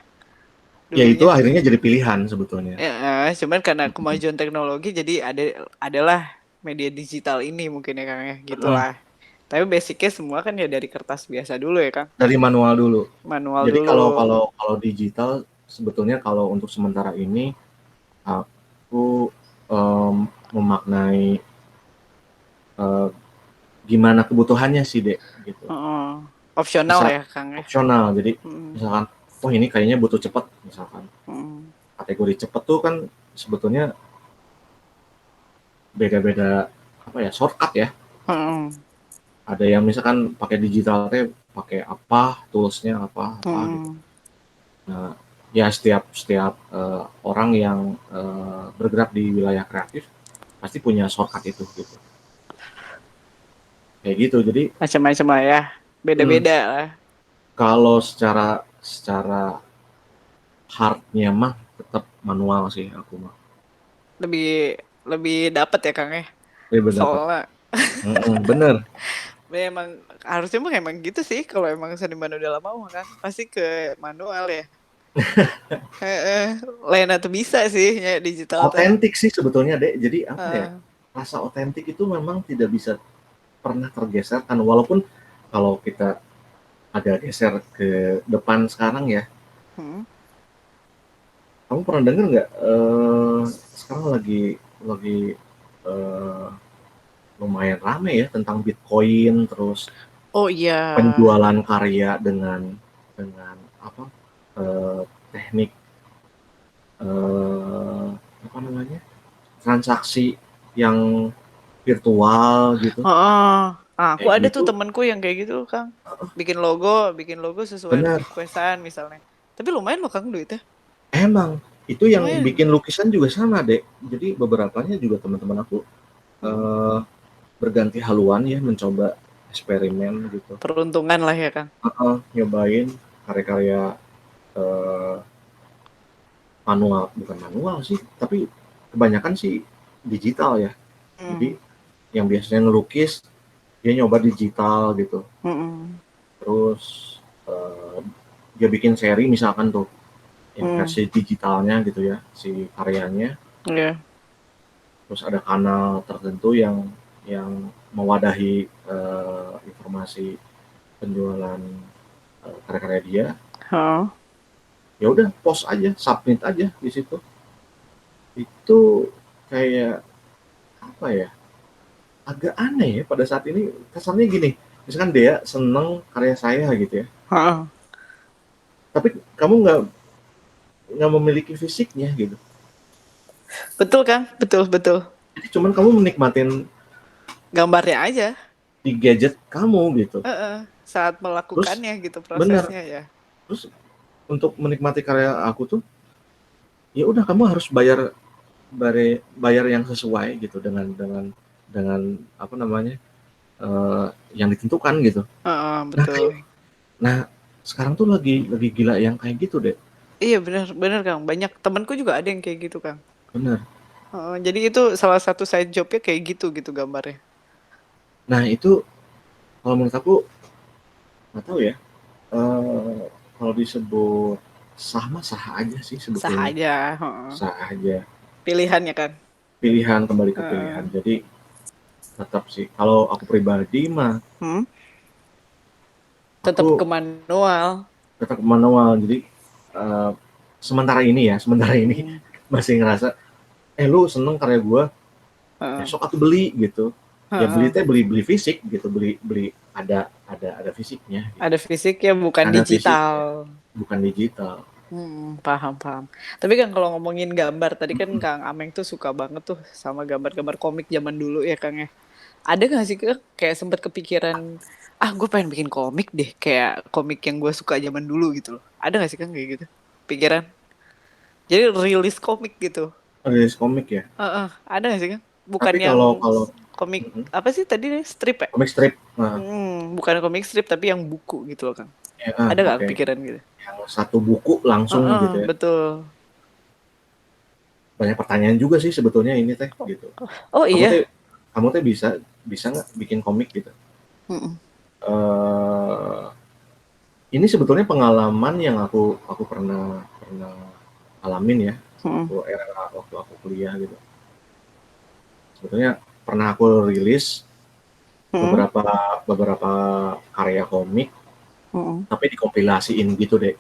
Ya itu dulunya. akhirnya jadi pilihan sebetulnya. Ya, cuman karena kemajuan teknologi jadi adalah media digital ini mungkin ya Kang ya, Mm-mm. gitulah. Tapi basicnya semua kan ya dari kertas biasa dulu ya Kang, Dari manual dulu. manual Jadi dulu. kalau digital sebetulnya kalau untuk sementara ini aku memaknai eh, gimana kebutuhannya sih dek gitu. Heeh. Opsional Bisa ya Kang ya. opsional. Jadi Mm, misalkan, oh ini kayaknya butuh cepet misalkan. mm, Kategori cepet tuh kan sebetulnya beda-beda apa ya shortcut ya. mm, Ada yang misalkan pakai digital teh pakai apa toolsnya apa gitu. mm. Nah, ya setiap setiap orang yang bergerak di wilayah kreatif pasti punya shortcut itu gitu. Kayak gitu. Jadi Macam-macam lah ya, hmm, beda-beda lah. kalau secara secara hardnya mah tetap manual sih aku mah. Lebih lebih dapat ya Kang ya. Lebih berdapat. Soalnya Bener. memang harusnya mah emang gitu sih, kalau emang seniman udah lama mah Kang pasti ke manual ya. Lain atau bisa sih ya digital teh. Otentik sih sebetulnya dek. Jadi apa ya? Heeh. Rasa otentik itu memang tidak bisa pernah tergeserkan. Walaupun kalau kita agak geser ke depan sekarang ya, Hmm. kamu pernah denger nggak? Sekarang lagi eh, lumayan rame ya tentang Bitcoin, terus Oh iya. penjualan karya dengan apa? eh, Teknik eh, apa namanya? Transaksi yang virtual gitu. Heeh. Ah, aku Kayak ada tuh gitu. temanku yang kayak gitu Kang. Bikin logo sesuai Benar. requestan misalnya. Tapi lumayan loh Kang duitnya. Emang itu yang Lumayan. bikin lukisan juga sama, Dek. Jadi beberapanya juga teman-teman aku Hmm. eh, berganti haluan ya mencoba eksperimen gitu. Peruntungan lah ya Kang. Nyobain karya-karya eh, manual, bukan manual sih, tapi kebanyakan sih digital ya. Hmm. Jadi yang biasanya ngelukis dia nyoba digital gitu. Hmm. Terus eh, dia bikin seri misalkan tuh yang Hmm. versi digitalnya gitu ya, si karyanya. Iya. Terus ada kanal tertentu yang mewadahi informasi penjualan karya-karya dia. Heeh. Ya udah post aja, submit aja di situ. Itu kayak apa ya, agak aneh ya pada saat ini. Kesannya gini, misalkan dia seneng karya saya gitu ya, Heeh. tapi kamu nggak memiliki fisiknya gitu. Betul Kang, betul betul. Jadi cuman kamu menikmatin Gambarnya aja. di gadget kamu gitu. Heeh. Saat Terus melakukannya gitu bener, prosesnya ya. terus untuk menikmati karya aku tuh ya udah kamu harus bayar bayar yang sesuai gitu dengan apa namanya yang ditentukan gitu. Heeh, Nah, betul. nah sekarang tuh lagi gila yang kayak gitu deh, Iya benar benar Kang. Banyak temanku juga ada yang kayak gitu Kang. bener. Heeh, jadi itu salah satu side jobnya kayak gitu gitu gambarnya. Nah itu kalau menurut aku nggak tahu ya, kalau disebut sah mah sah aja sih Sah sebetulnya, aja. Heeh. sah aja. Pilihannya kan. Pilihan kembali ke pilihan. Heeh. Jadi tetap sih kalau aku pribadi mah Hmm? Tetap ke aku manual. tetap manual. Jadi eh, sementara ini Hmm. masih ngerasa lu seneng karya gue, ya Heeh. sok aku beli gitu. Ya beli Heeh. teh beli beli fisik gitu, beli beli ada fisiknya gitu. Ada fisiknya bukan Ada fisiknya, digital. bukan digital. Paham paham. Tapi kan kalau ngomongin gambar tadi kan Mhm. Kang Ameng tuh suka banget tuh sama gambar-gambar komik zaman dulu ya Kang ya. Ada nggak sih Kang kayak sempet kepikiran, ah gue pengen bikin komik deh kayak komik yang gue suka zaman dulu gitu loh. Ada nggak sih Kang kayak gitu? Pikiran. Jadi rilis komik gitu. Rilis komik ya? Heeh, ada nggak sih Kang? Bukan Tapi yang kalau komik mhm, apa sih tadi nih strip ya? komik strip, heeh, Bukan komik strip tapi yang buku gitu loh Kang. heeh, Ada nggak oke. pikiran gitu? Yang satu buku langsung Heeh, gitu ya. betul. Banyak pertanyaan juga sih sebetulnya ini teh, Oh, gitu. oh Kamu teh iya. kamu teh bisa bisa nggak bikin komik gitu? Mm-mm. Eee, ini sebetulnya pengalaman yang aku pernah pernah alamin ya, Mm-mm. waktu aku kuliah gitu. Sebetulnya pernah aku rilis Mm-mm. beberapa beberapa karya komik, Mm-mm. tapi dikompilasiin gitu deh.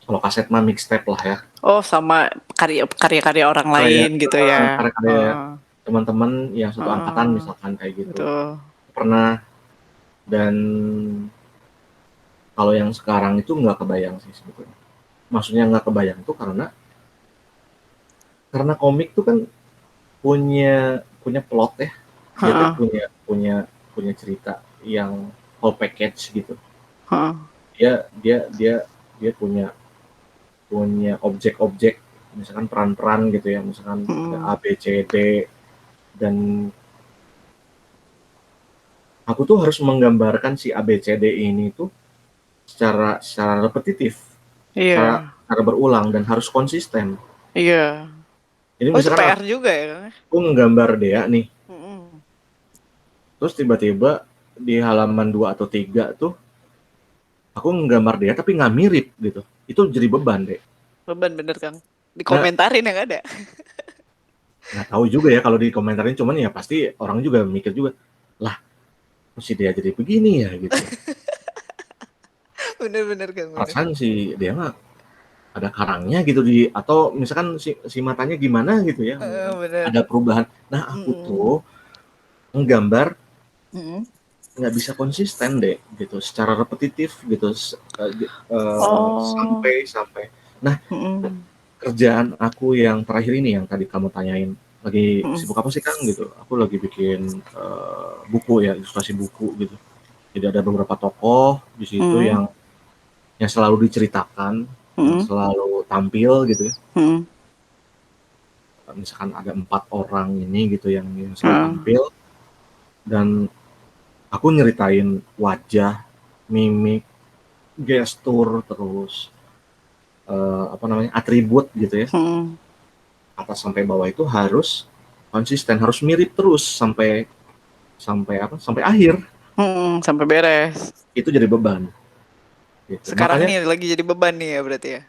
Kalau kaset mah mixtape lah ya. Oh, sama karya-karya orang Karya lain gitu ya. karya-karya Heeh, teman-teman yang satu angkatan heeh, misalkan kayak gitu. betul. Pernah. Dan kalau yang sekarang itu nggak kebayang sih sebetulnya. Maksudnya nggak kebayang tuh karena komik tuh kan punya punya plot ya. Dia tuh Heeh, punya punya punya cerita yang whole package gitu. heeh, Dia dia dia dia punya punya objek-objek, misalkan peran-peran gitu ya, misalkan ada A, mhm. B, C, D, dan aku tuh harus menggambarkan si A, B, C, D ini tuh secara repetitif, secara Iya, secara berulang dan harus konsisten. iya. Jadi Oh, itu misalkan PR aku juga ya, Kang, ya? aku nggambar Dea nih, Mhm. terus tiba-tiba di halaman 2 atau 3 tuh aku nggambar Dea tapi nggak mirip gitu. Itu jadi beban, Dek. Beban bener, Kang. Nggak Dikomentarin yang ada. nggak tahu juga ya kalau dikomentarin, cuman ya pasti orang juga mikir juga, "Lah, kok si Dea jadi begini ya?" Gitu. Bener bener, Kang, bener. Perasaan si Dea mah ada karangnya gitu atau misalkan si matanya gimana gitu ya, Heeh, misalkan bener. ada perubahan. Nah, aku Mhm, tuh nggambar mhm. nggak bisa konsisten deh gitu secara repetitif gitu Oh, sampai sampai nah mhm, kerjaan aku yang terakhir ini yang tadi kamu tanyain lagi mhm, sibuk apa sih Kang gitu aku lagi bikin buku ya ilustrasi buku gitu jadi ada beberapa tokoh di situ mhm, yang selalu diceritakan yang mhm, selalu tampil gitu ya mhm, misalkan ada 4 orang ini gitu yang selalu heeh, tampil dan aku nyeritain wajah mimik gestur terus apa namanya atribut gitu ya mhm, atas sampai bawah itu harus konsisten harus mirip terus sampai sampai apa sampai akhir sampai beres. itu jadi beban gitu Sekarang makanya nih lagi jadi beban nih ya berarti ya?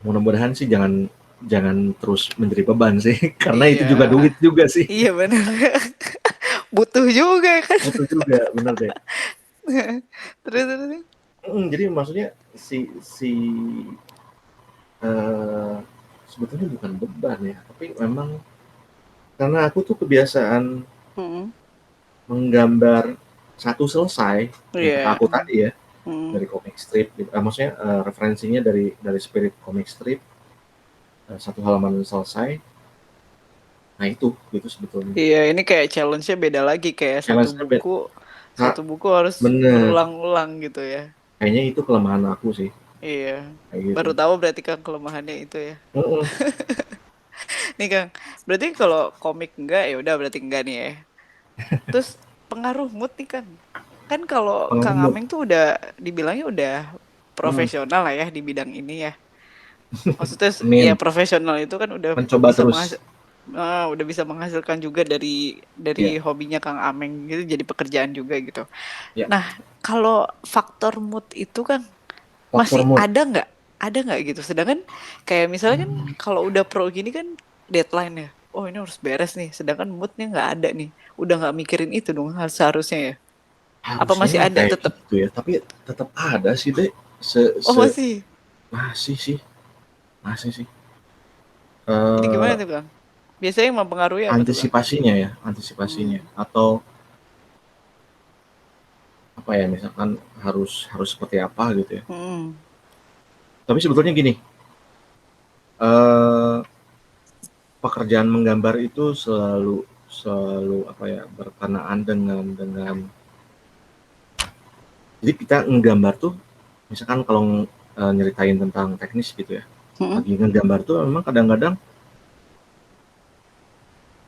mudah-mudahan sih jangan jangan terus menjadi beban sih karena itu Iya, juga duit juga sih iya bener. Butuh juga kan. itu juga bener deh. Terus terus? Jadi maksudnya si si eh, sebetulnya bukan beban ya tapi memang karena aku tuh kebiasaan Mhm, menggambar satu selesai yang kata iya, aku tadi ya mhm. dari comic strip gitu. Maksudnya referensinya dari spirit comic strip satu halaman selesai. Nah itu gitu sebetulnya. Iya, ini kayak challenge-nya beda lagi kayak Challenge-nya Kak, satu buku harus bener. berulang-ulang gitu ya. Kayaknya itu kelemahan aku sih Iya. kayak gitu. Baru tahu berarti Kang kelemahannya itu ya. Heeh. Nih Kang, berarti kalau komik enggak ya udah berarti enggak nih ya. Terus pengaruh mood nih Kang. Kan kalau Pengaruh Kang mood. Ameng tuh udah dibilangnya udah Hmm. profesional lah ya di bidang ini ya. Maksudnya ya Amin. profesional itu kan udah Mencoba bisa terus. udah bisa menghasilkan juga dari Ya, hobinya Kang Ameng gitu jadi pekerjaan juga gitu. ya. Nah, kalau faktor mood itu kan Faktor masih mood. ada nggak gitu? Sedangkan kayak misalnya kan kalau udah pro gini kan deadline ya. Oh ini harus beres nih. Sedangkan moodnya nggak ada nih. Udah nggak mikirin itu dong seharusnya ya. Apa Harusnya masih mah ada kayak tetap? gitu ya, tapi tetap ada sih, Dek. Se Oh se masih. masih sih, masih sih. Jadi gimana Eh tuh Kang? Biasanya yang mempengaruhi apa tuh Kang? antisipasinya ya, antisipasinya Hmm. atau apa ya misalkan harus harus seperti apa gitu ya. Hmm. Tapi sebetulnya gini, eh pekerjaan menggambar itu selalu selalu apa ya, berkenaan dengan jadi kita nggambar tuh misalkan kalau, nyeritain tentang teknis gitu ya, Mhm. lagi ngegambar tuh memang kadang-kadang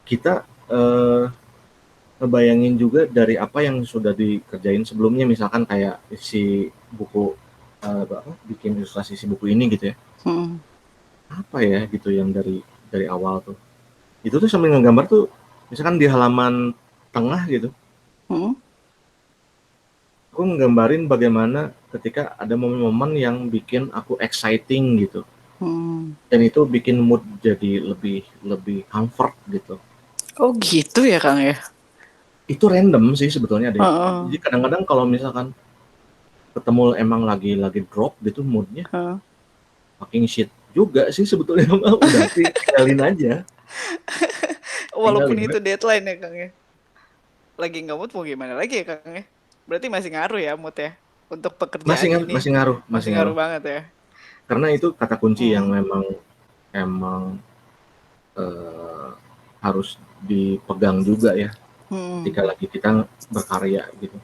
kita, ngebayangin juga dari apa yang sudah dikerjain sebelumnya, misalkan kayak si buku, apa, bikin ilustrasi si buku ini gitu ya, Mhm. apa ya gitu yang dari awal tuh. Itu tuh sambil ngegambar tuh misalkan di halaman tengah gitu, Mhm. aku nggambarin bagaimana ketika ada momen-momen yang bikin aku exciting gitu, Hmm. dan itu bikin mood jadi lebih lebih comfort gitu. Oh gitu ya Kang ya? Itu random sih sebetulnya deh. Heeh. Jadi kadang-kadang kalau misalkan ketemu emang lagi drop gitu moodnya, Heeh. fucking shit juga sih sebetulnya mah udah tinggalin aja, Walaupun tinggalin we. itu deadline ya Kang ya? Lagi nggak mood mau gimana lagi ya Kang ya? Berarti masih ngaruh ya mood ya? Untuk pekerjaan ini Masih ngaruh, masih masih ngaruh ngaruh. banget ya? Karena itu kata kunci yang Mhm. memang emang, eee, harus dipegang juga ya Mhm. ketika lagi kita berkarya gitu.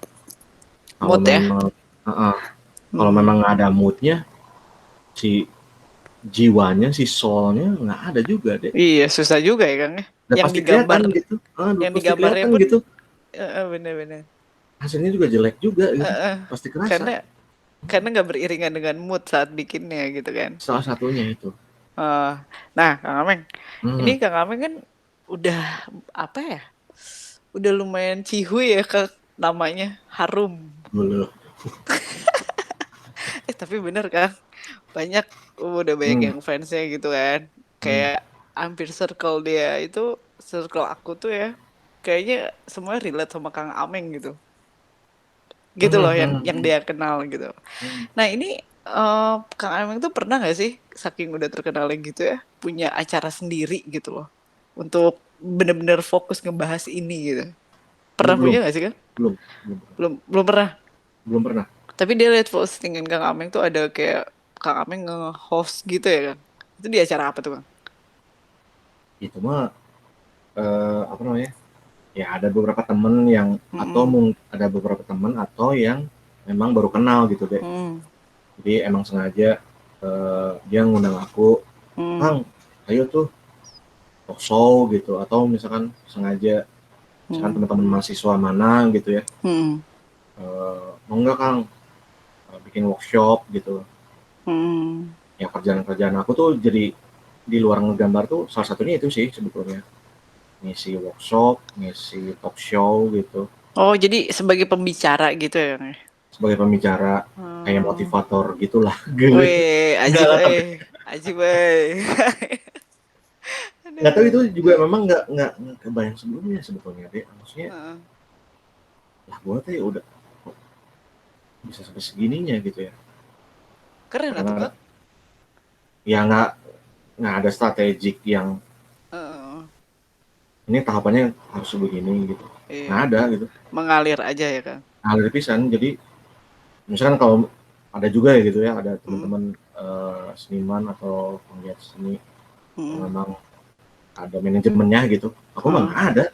Kalau Mood ya? memang heeh, kalau Mhm. memang nggak ada mood-nya, si jiwanya, si soul-nya nggak ada juga deh. Iya susah juga ya Kang ya? Udah Yang pasti digambar kelihatan gitu, heeh, udah yang pasti digambarnya kelihatan pun gitu. heeh, bener bener. Hasilnya juga jelek juga gitu, Heeh. pasti kerasa. Karena karena nggak beriringan dengan mood saat bikinnya gitu kan. Salah satunya itu. Heeh. Nah Kang Ameng, ini Mhm, Kang Ameng kan udah apa ya, udah lumayan cihuy ya Kang namanya, harum. dulu. Tapi bener Kang, banyak udah banyak Mmm, yang fansnya gitu kan. mhm, Kayak hampir circle dia itu, circle aku tuh ya, kayaknya semua relate sama Kang Ameng gitu. Gitu mhm loh mhm yang mhm, dia kenal gitu. mhm. Nah ini, Kang Ameng tuh pernah nggak sih saking udah terkenalnya gitu ya, punya acara sendiri gitu loh, untuk bener-bener fokus ngebahas ini gitu? Pernah Belum punya nggak sih Kang? belum belum pernah Belum belum pernah? belum pernah. Tapi dia liat postingan Kang Ameng tuh ada kayak Kang Ameng nge-host gitu ya Kang? Itu di acara apa tuh Kang? Itu mah, apa namanya, ya ada beberapa temen yang atau Mhm. ada beberapa temen atau yang memang baru kenal gitu deh. Mhm. Jadi emang sengaja, dia ngundang aku, Mhm. "Kang, ayo tuh talk show," gitu, atau misalkan sengaja misalkan Mhm. teman-teman mahasiswa mana gitu ya, Mhm. "Mau nggak Kang, bikin workshop," gitu. Mhm. Ya kerjaan-kerjaan aku tuh jadi di luar ngegambar tuh salah satunya itu sih sebetulnya, ngisi workshop, ngisi talk show gitu, Oh jadi sebagai pembicara gitu ya Kang ya? sebagai pembicara, kayak Oh. motivator gitulah gitu. Wih, Enggak ajib lah, tapi ajib nggak tahu itu Aduh. juga memang nggak kebayang sebelumnya sebetulnya deh, maksudnya, Heeh. lah gua teh udah kok bisa sampai segininya gitu ya, Keren atuh karena Kang. ya nggak ada strategik yang Heeh. ini tahapannya harus begini gitu, nggak Iya, ada gitu, mengalir aja ya Kang? ngalir pisan. Jadi misalkan kalau ada juga ya gitu ya, ada Mhm. teman-teman, seniman atau penggiat seni yang Mhm. memang ada manajemennya gitu, aku mah Heeh. nggak ada,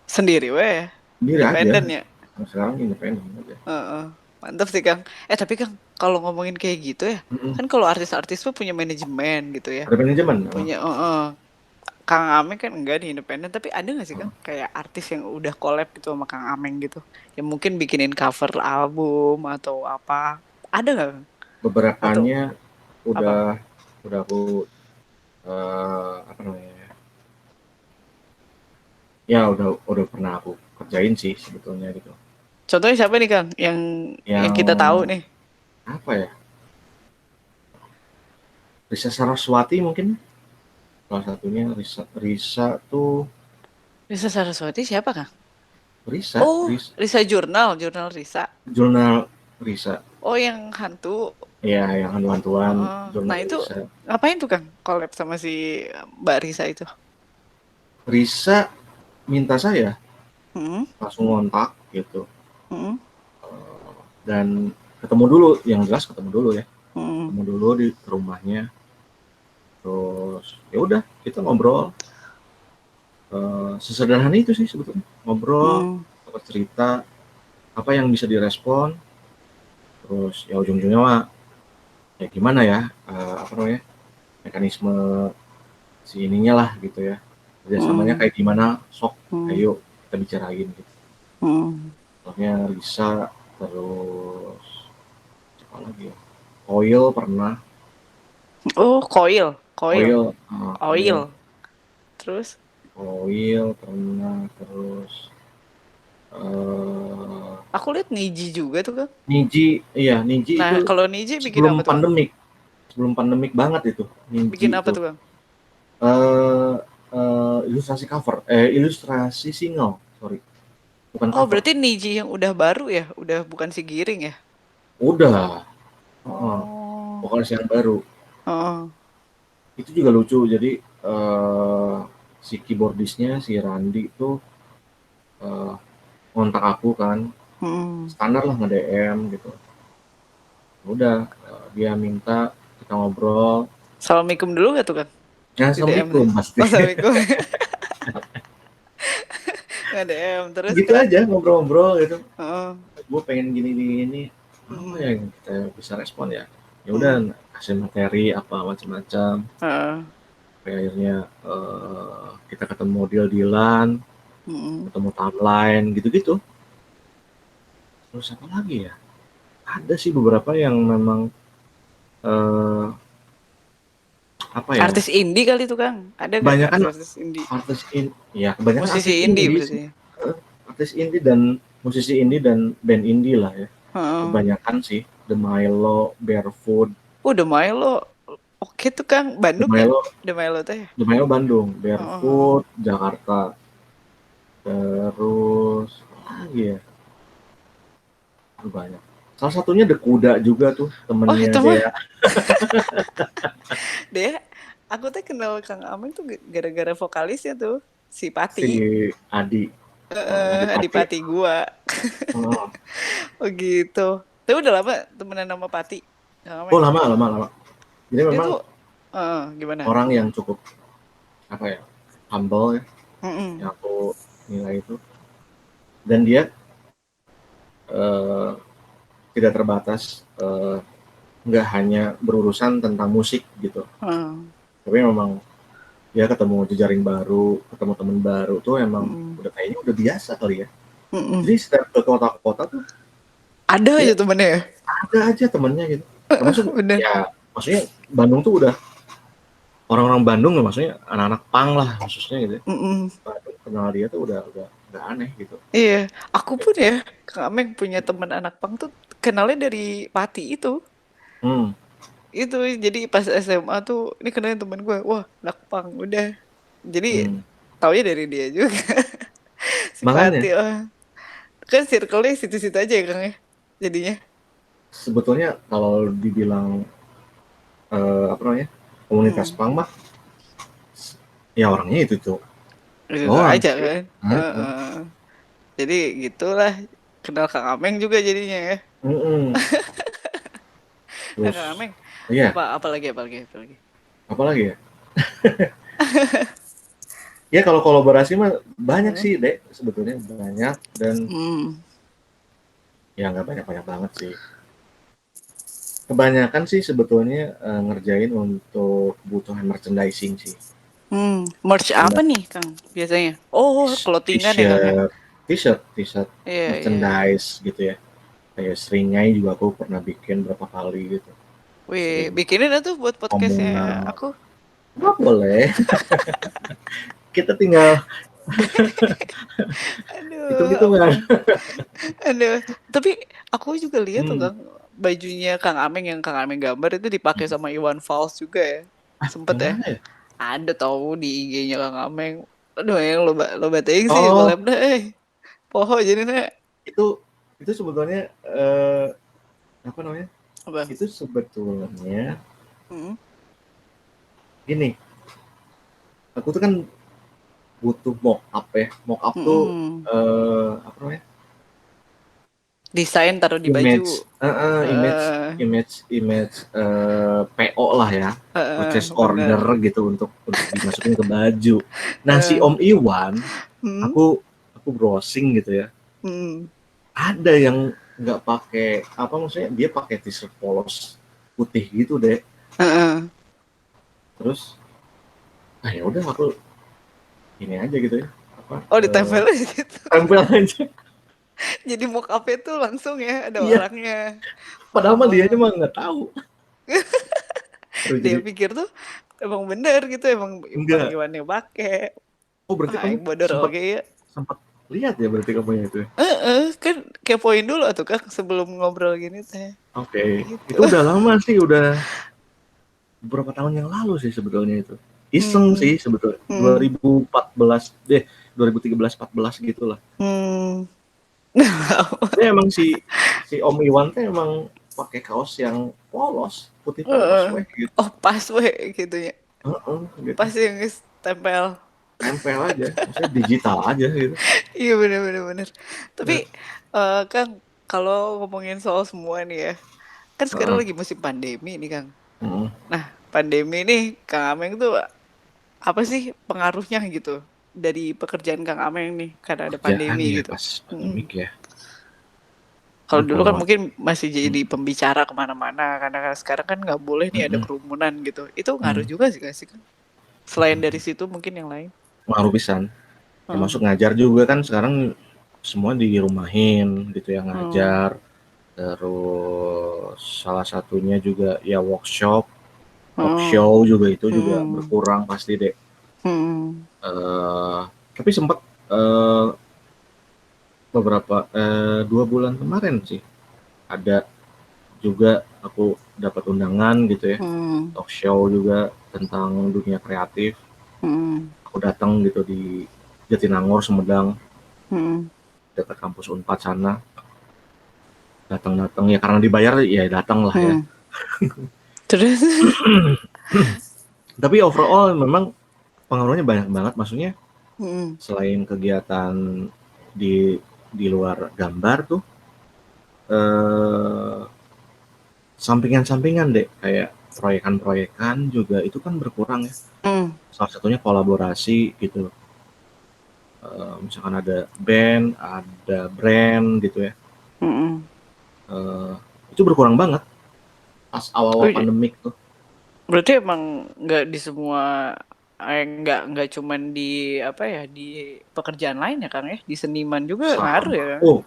Sendiri weh, sendiri aja, independen ya? sampai sekarang independen aja. Heeh. Mantap sih Kang. Tapi Kang, kalau ngomongin kayak gitu ya, Mhm, kan kalau artis-artis tuh punya manajemen gitu ya, ada manajemen, heeh, punya heeh. Kang Ameng kan enggak nih independen, tapi ada nggak sih Kang, heeh. kayak artis yang udah collab gitu sama Kang Ameng gitu? Yang mungkin bikinin cover album atau apa, ada nggak Kang? Atau Beberapanya apa? udah aku, apa namanya ya, udah pernah aku kerjain sih sebetulnya gitu. Contohnya siapa nih Kang, yang Yang kita tahu nih? apa ya, Risa Saraswati mungkin salah satunya. Risa Risa tuh Risa Saraswati siapa Kang? Risa Oh, Ris Risa Jurnal, Jurnal Risa. Jurnal Risa. Oh yang hantu. Iya, yang hantu-hantuan, Heeh. Nah Jurnal itu Risa. ngapain tuh Kang collab sama si Mbak Risa itu? Risa minta saya, Mhm. langsung ngontak gitu, Mhm. dan ketemu dulu, yang jelas ketemu dulu ya. ketemu dulu di rumahnya, terus ya udah kita ngobrol. Sesederhana itu sih sebetulnya, ngobrol, apa cerita, apa yang bisa direspon, terus ya ujung-ujungnya mah ya gimana ya, apa namanya, mekanisme si ininya lah gitu ya, kerjasamanya kayak gimana, sok ayo kita bicarain gitu. Contohnya Risa, terus apa lagi ya, Oil pernah, Oh, Koil. Oil, Oil, Oil. Terus? Oil pernah, terus eh Aku lihat Niji juga tuh, Kang. Niji, iya Niji Nah, itu kalau Niji bikin apa sebelum tuh, Kang? pandemik, sebelum pandemik banget itu Bikin Niji apa itu. tuh, Kang? eh Ilustrasi cover, ilustrasi single, sorry, bukan Oh, cover. berarti Niji yang udah baru ya? Udah bukan si Giring ya? Udah, heeh, Oh. vokalis yang baru. Oh. Itu juga lucu. Jadi si keyboardisnya si Randi itu eh, ngontak aku kan, standar lah nge-DM gitu. Udah, dia minta kita ngobrol. Assalamualaikum dulu gak tuh, Kang? Ya, Di DM tuh. assalamualaikum pasti. Oh, assalamualaikum. Nggak DM terus Gitu kan? aja ngobrol-ngobrol gitu. Heeh. Gue pengen gini apa Mm, ya yang kita bisa respon ya. Ya udah mm, kasih materi apa macam-macam. heeh, Sampai akhirnya kita ketemu deal-dealan, mm. ketemu timeline gitu-gitu. Terus apa lagi ya? Ada sih beberapa yang memang eh, apa ya? Artis indie kali tuh, Kang. Ada gak Kebanyakan artis-artis indie? ya kebanyakan Musisi artis indie indie sih. berarti. Artis indie dan musisi indie dan band indie lah ya. Heeh. Kebanyakan sih The Milo, Barefoot, The Milo. Oke tuh, Kang. The Bandung ya? Milo, The Milo tuh ya? The Milo Bandung, Heeh, heeh. Barefoot Jakarta, terus apa lagi ya? Banyak. Salah satunya The Kuda juga tuh, Oh, temennya itu mah. Dea. Dea, aku tuh kenal Kang Ameng tuh gara-gara vokalisnya tuh. Si Si Pati. Adi, Adipati. Adipati gua. Oh, Oh gitu. Tapi udah lama temenan sama Pati. Kang oh Ameng. lama. Jadi Dia memang tuh, gimana? orang yang cukup apa ya, humble ya, Mm-mm. yang aku nilai itu. Dan dia eh, tidak terbatas, nggak hanya berurusan tentang musik gitu. Mm. Tapi memang dia ketemu jejaring baru, ketemu teman baru tuh emang Mm-mm. udah kayaknya udah biasa kali ya. Mm-mm. Jadi setiap ke kota-kota tuh Ada dia aja temennya ya? ada aja temennya gitu. Termasuk Bener. ya maksudnya Bandung tuh udah orang-orang Bandung ya, maksudnya anak-anak pang lah khususnya gitu. Mm-mm. Bandung kenal dia tuh udah aneh gitu. Iya. Aku pun ya, Kang Ameng punya temen anak pang tuh kenalnya dari Pati itu. Hmm, Itu jadi pas SMA tuh ini kenalin temen gue, wah anak pang udah. Jadi hmm. taunya dari dia juga. Si Makanya Pati kan circle-nya situ-situ aja ya Kang ya jadinya. sebetulnya kalau dibilang apa namanya komunitas Mm. pang mah ya orangnya itu tuh Itu doang aja sih. kan. Heeh. Jadi gitulah kenal Kang Ameng juga jadinya ya. Mm-mm. Nah Terus Kang Ameng iya apa lagi? apa lagi ya, ya kalau kolaborasi mah banyak Hmm. sih dek, sebetulnya banyak. Dan Hmm. ya nggak banyak banget sih, kebanyakan sih sebetulnya ngerjain untuk kebutuhan merchandising sih. Merch apa Merchandise, nih Kang biasanya? Oh, clothingan ya Kang ya? t-shirt, t-shirt, Iya, iya. merchandise gitu ya. Kayak seringai juga aku pernah bikin berapa kali gitu. Wih, Seringai bikinin lah tuh buat podcastnya komunal. aku. Nggak boleh. Kita tinggal Aduh, hitung-hitungan. ampun. Aduh. Tapi aku juga lihat tuh Hmm. Kang, bajunya Kang Ameng yang Kang Ameng gambar itu dipakai sama Iwan Fals juga ya. Sempet Yang ya. mana ya? Ada tahu di IG-nya Kang Ameng. Aduh, yang lo batein sih Oh, collab dah, Poho jadi nih. itu itu sebetulnya apa namanya? Apa? Itu sebetulnya Hmm. gini, aku tuh kan butuh mock up ya. Mock up tuh Mm-mm. apa namanya? Desain taruh di baju. image image Heeh, image PO lah ya, purchase order bener. gitu untuk dimasukin ke baju. Nah si Heeh. Om Iwan, Hmm, aku browsing gitu ya, hmm, ada yang nggak pakai apa, maksudnya dia pakai t-shirt polos putih gitu deh. heeh. Terus ya udah aku ini aja gitu ya, apa Oh, ditempel gitu. tempel aja. Jadi mock-up-nya tuh langsung ya, ada Iya, orangnya. padahal Paham mah dia paham. mah nggak tahu. Terus Dia jadi pikir tuh emang bener gitu, emang Bang enggak. Iwan yang pakai. Oh berarti Ah, kamu yang bodor sempat oke ya. sempat lihat ya berarti kamu itu. Kan kepoin dulu tuh Kak sebelum ngobrol gini teh. Oke, Gitu. itu udah lama sih, udah beberapa tahun yang lalu sih sebetulnya itu. Iseng Hmm. sih sebetulnya, Hmm. 2014 2013-14 gitulah. Hmm. Tapi emang si Om Iwan tuh emang pakai kaos yang polos, putih polos Heeh. weh gitu. Oh, pas we gitu ya. Heeh, gitu. Pas yang tempel. Tempel aja, maksudnya digital aja gitu. Iya bener bener bener. Tapi Ya, Kang, kalau ngomongin soal semua nih ya, kan sekarang heeh, lagi musim pandemi nih Kang. heeh. Nah, pandemi nih Kang Ameng tuh apa sih pengaruhnya gitu dari pekerjaan Kang Ameng nih karena ada Kerjaan pandemi ya gitu? pas Mhm. pandemik ya. Kalau dulu kan Kalau mungkin masih mhm, jadi pembicara kemana-mana karena kan sekarang kan nggak boleh nih ada mhm, kerumunan gitu. Itu ngaruh mhm, juga sih nggak sih Kang? Selain dari situ mungkin yang lain? ngaruh pisan. Heeh. Termasuk ngajar juga kan sekarang semua dirumahin gitu ya, Heeh. ngajar. Terus salah satunya juga ya workshop, talk Heeh. show juga itu juga Mhm. berkurang pasti deh. Mhm. Eh, tapi sempat eh, beberapa 2 bulan kemarin sih ada juga aku dapat undangan gitu ya, Mhm. talk show juga tentang dunia kreatif. Mhm. Aku datang gitu di Jatinangor, Sumedang, Mhm. dekat kampus Unpad sana. Datang-datang ya karena dibayar ya datang lah ya. Mhm. Terus? Tapi overall memang pengaruhnya banyak banget, maksudnya Mhm. selain kegiatan di luar gambar tuh, eh, sampingan-sampingan deh kayak proyekan-proyekan juga itu kan berkurang ya. Mmm. Salah satunya kolaborasi gitu. Misalkan ada band, ada brand gitu ya. Mhm. Eh, itu berkurang banget pas awal-awal Oh, pandemik tuh. berarti emang nggak di semua nggak cuman di apa ya, di pekerjaan lain ya, Kang, ya? Di seniman juga ngaruh ya, Sama. Kang? Oh,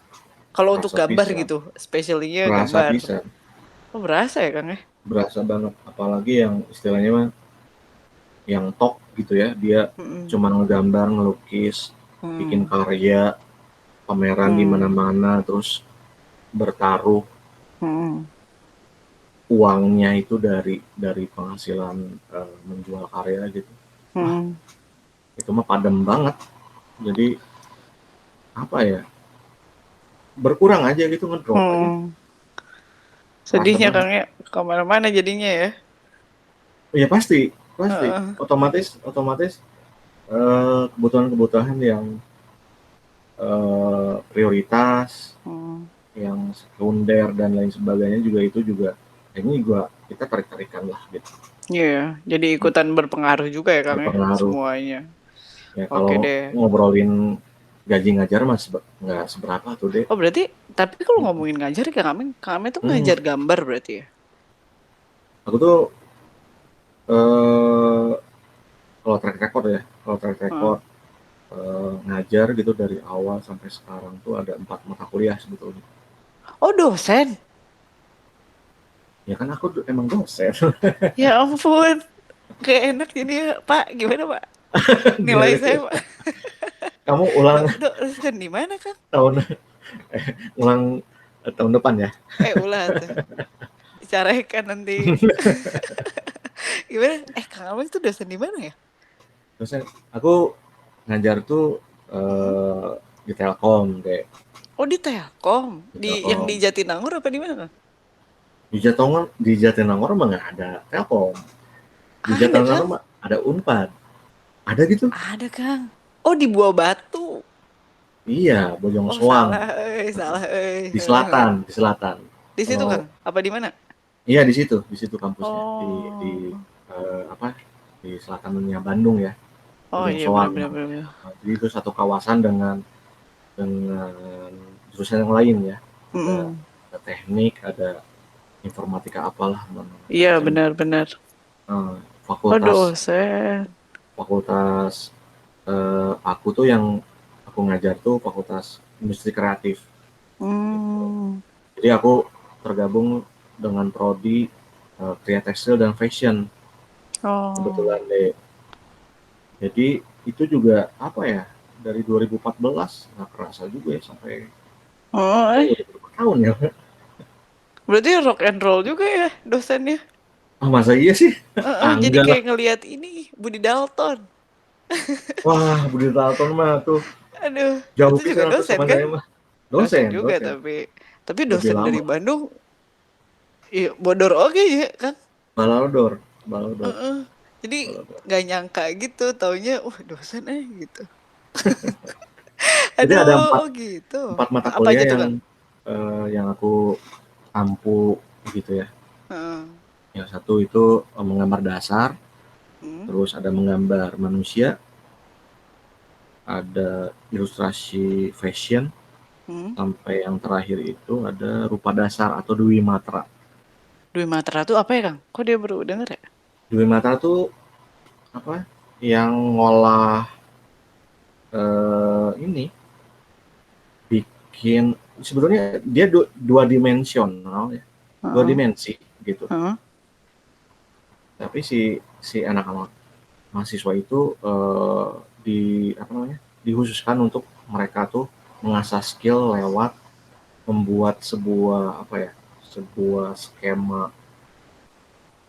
Kalau untuk berasa gambar bisa, gitu, specialty-nya berasa gambar. bisa, Oh, berasa ya, Kang, ya? berasa banget. Apalagi yang istilahnya mah yang tok gitu ya, dia Mhm. cuma ngegambar, ngelukis, bikin Mhm. karya, pameran di Mhm. mana-mana, terus bertaruh Mhm. uangnya itu dari penghasilan menjual karya gitu. Wah, Mhm. itu mah padam banget. Jadi apa ya? Berkurang aja gitu, ngedrop aja. Mhm. Kerasa Sedihnya, banget. Kang, ya? Ke mana-mana jadinya ya? Ya pasti, pasti. Heeh. Otomatis, otomatis kebutuhan-kebutuhan yang prioritas, Mhm. yang sekunder dan lain sebagainya juga itu juga ini gua kita tarik-tarikan lah gitu. Iya, jadi ikutan berpengaruh juga ya, Kang, ya, Berpengaruh. semuanya. Ya Oke kalau deh. ngobrolin gaji ngajar mas nggak seberapa tuh deh. Oh, berarti tapi kalau ngomongin ngajar Kang Aming tuh Hmm, ngajar gambar berarti ya? aku tuh eh kalau track record ya, kalau track Heeh. record ngajar gitu dari awal sampai sekarang tuh ada 4 mata kuliah sebetulnya. Oh, dosen? Ya kan aku emang dosen. Ya ampun, nggak enak jadinya, Pak, gimana, Pak? Nilai saya, Gimana? Pak. Kamu ulang Dosen di mana, Kang? tahun ulang tahun depan ya. Ulah tuh, dicarekan nanti. Gimana? Kang Aming tuh dosen di mana ya? Dosen, aku ngajar tuh Mhm. di Telkom kayak Oh, di Telkom, di yang di Telkom. Jatinangor apa di mana, Kang? Di Jatinangor mah nggak ada Telkom. Di Ada, Jatinangor Kang. mah ada Unpad. Ada gitu? Ada, Kang. Oh, di Buah Batu. Iya, Bojong Oh Soang. salah Di selatan, di selatan. Di situ Kalau Kang? Apa di mana? iya di situ kampusnya di Oh. apa di selatannya Bandung ya, Oh Bojong iya Soang benar benar namanya. benar. Nah, jadi itu satu kawasan dengan jurusan yang lain ya. Mhm. Ada teknik, ada informatika apalah Iya macam. benar benar. Eh, Oh fakultas dosen. fakultas aku tuh yang aku ngajar tuh fakultas industri kreatif gitu. Hmm. Jadi aku tergabung dengan prodi Kria Tekstil dan Fashion Oh. kebetulan deh. Jadi itu juga apa ya, dari 2014 nggak kerasa juga ya sampai Oh, udah berapa tahun ya. berarti rock and roll juga ya dosennya? Ah masa iya sih? Jadi Enggak lah. kayak ngelihat ini Budi Dalton. Wah Budi Dalton mah tuh Aduh, jauh itu juga pisan tuh dosen sama kan? saya mah. Dosen Dosen, juga dosen. tapi Lebih dosen dari lama. Bandung, iya bodor oke ya kan? Balaldor, Balaldor, Heeh. Jadi Balaldor. nggak nyangka gitu, taunya wah dosen gitu. Jadi ada Aduh, empat, oh gitu. empat mata Apa aja kuliah tuh Kang? yang aku ampu gitu ya. Heeh. Yang satu itu menggambar dasar, Hmm. terus ada menggambar manusia, ada ilustrasi fashion, Hmm. sampai yang terakhir itu ada rupa dasar atau Dwi Matra. Dwi Matra tuh apa ya Kang? Kok dia baru denger ya? Dwi Matra tuh apa? Yang ngolah ini bikin sebetulnya dia dua dimensional ya, dua Heeh. dimensi gitu. Heeh. Tapi si anak-anak mahasiswa itu di apa namanya? Dikhususkan untuk mereka tuh mengasah skill lewat membuat sebuah apa ya? Sebuah skema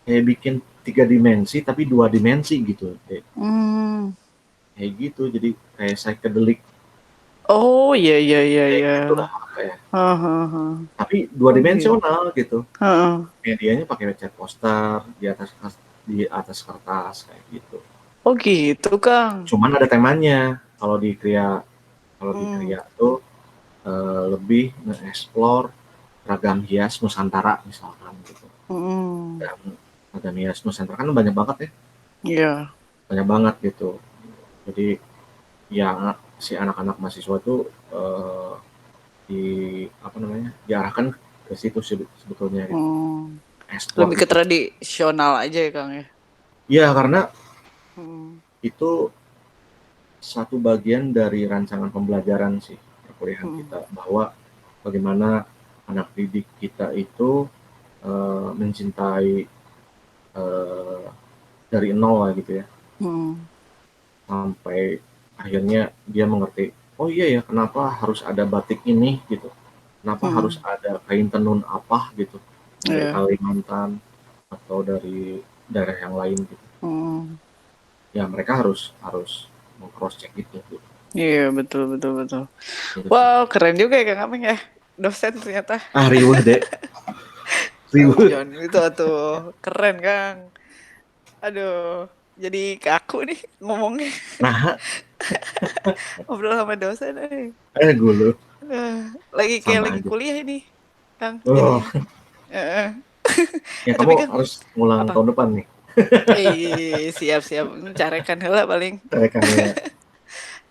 kayak bikin tiga dimensi tapi dua dimensi gitu. Hmm. Kayak gitu. Jadi kayak psychedelic Oh iya iya iya kayak iya. gitulah apa ya. Heeh, heeh. Tapi dua Oh gitu. dimensional gitu. Heeh. Medianya pakai cat poster di atas kertas kayak gitu. Oh gitu Kang. Cuman ada temanya. Kalau di Kria Hmm. tuh lebih nge-explore ragam hias Nusantara misalkan gitu. Hmm. Dan ragam hias Nusantara kan banyak banget ya, Iya. banyak banget gitu. Jadi ya si anak-anak mahasiswa tuh di apa namanya diarahkan ke situ sebetulnya gitu, Hmm. explore Lebih ke itu. tradisional aja ya Kang ya. Iya karena Hmm. itu satu bagian dari rancangan pembelajaran sih perkuliahan Hmm. kita bahwa bagaimana anak didik kita itu mencintai eh, dari nol lah gitu ya, Hmm. sampai akhirnya dia mengerti oh iya ya kenapa harus ada batik ini gitu, kenapa harus Hmm. ada kain tenun apa gitu dari Iya. Kalimantan atau dari daerah yang lain gitu, Hmm. ya mereka harus harus cross check itu gitu. Iya betul betul betul. Gitu sih. Wow keren juga ya Kang Aming ya. Dosen ternyata. Ah riuh deh, Aduh riuh. jangan gitu tuh. Keren Kang. Aduh. Jadi kaku nih ngomongnya. Nah, Ngobrol sama dosen. gue Lagi kayak sama lagi aja. kuliah ini Kang Oh, jadinya. Heeh. ya Tapi kamu Kang harus ngulang apa? tahun depan nih. Siap-siap. Carekan heula paling. Rekannya.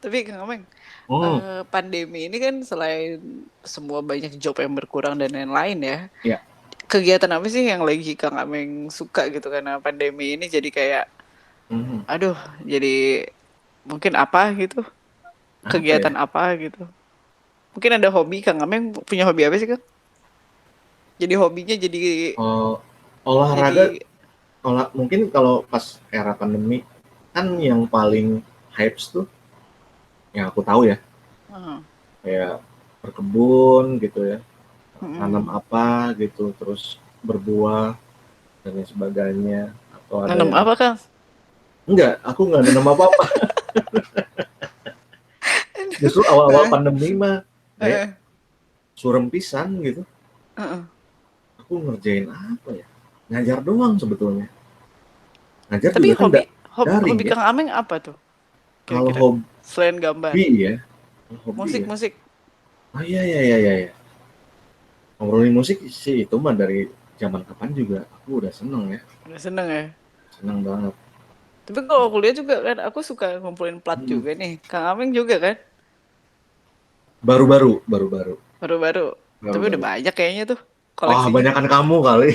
Tapi Kang Aming, Hmm, pandemi ini kan selain semua banyak job yang berkurang dan lain-lain ya, ya. kegiatan apa sih yang lagi Kang Aming suka gitu karena pandemi ini jadi kayak, Hmm, aduh, jadi mungkin apa gitu, apa ya? kegiatan apa gitu. Mungkin ada hobi Kang Aming punya hobi apa sih Kang? Jadi hobinya Oh, olahraga, jadi mungkin kalau pas era pandemi kan yang paling hype tuh yang aku tahu ya uh, kayak berkebun gitu ya, nanam mm, apa gitu terus berbuah dan lain sebagainya, atau ada nanam yang apa Kang? enggak, aku nggak nanam apa-apa. Justru awal-awal Heeh, pandemi mah kayak heeh, surem pisan gitu, heeh. aku ngerjain apa ya, ngajar doang sebetulnya, ngajar Tapi juga kan hobi daring hobi ya. Kang Aming apa tuh Kalau kira-kira? hobi Selain gambar. ya, Hobi ya. Musik. Oh iya iya iya iya. Iya. Ngobrolin musik sih itu mah dari zaman kapan juga aku udah seneng ya. Udah seneng ya. Seneng banget. Tapi kalau kuliah juga kan aku suka ngumpulin plat Hmm. juga nih. Kang Aming juga kan? Baru-baru. Baru-baru. Tapi udah Baru-baru. banyak kayaknya tuh Wah, koleksinya. banyakan kamu kali.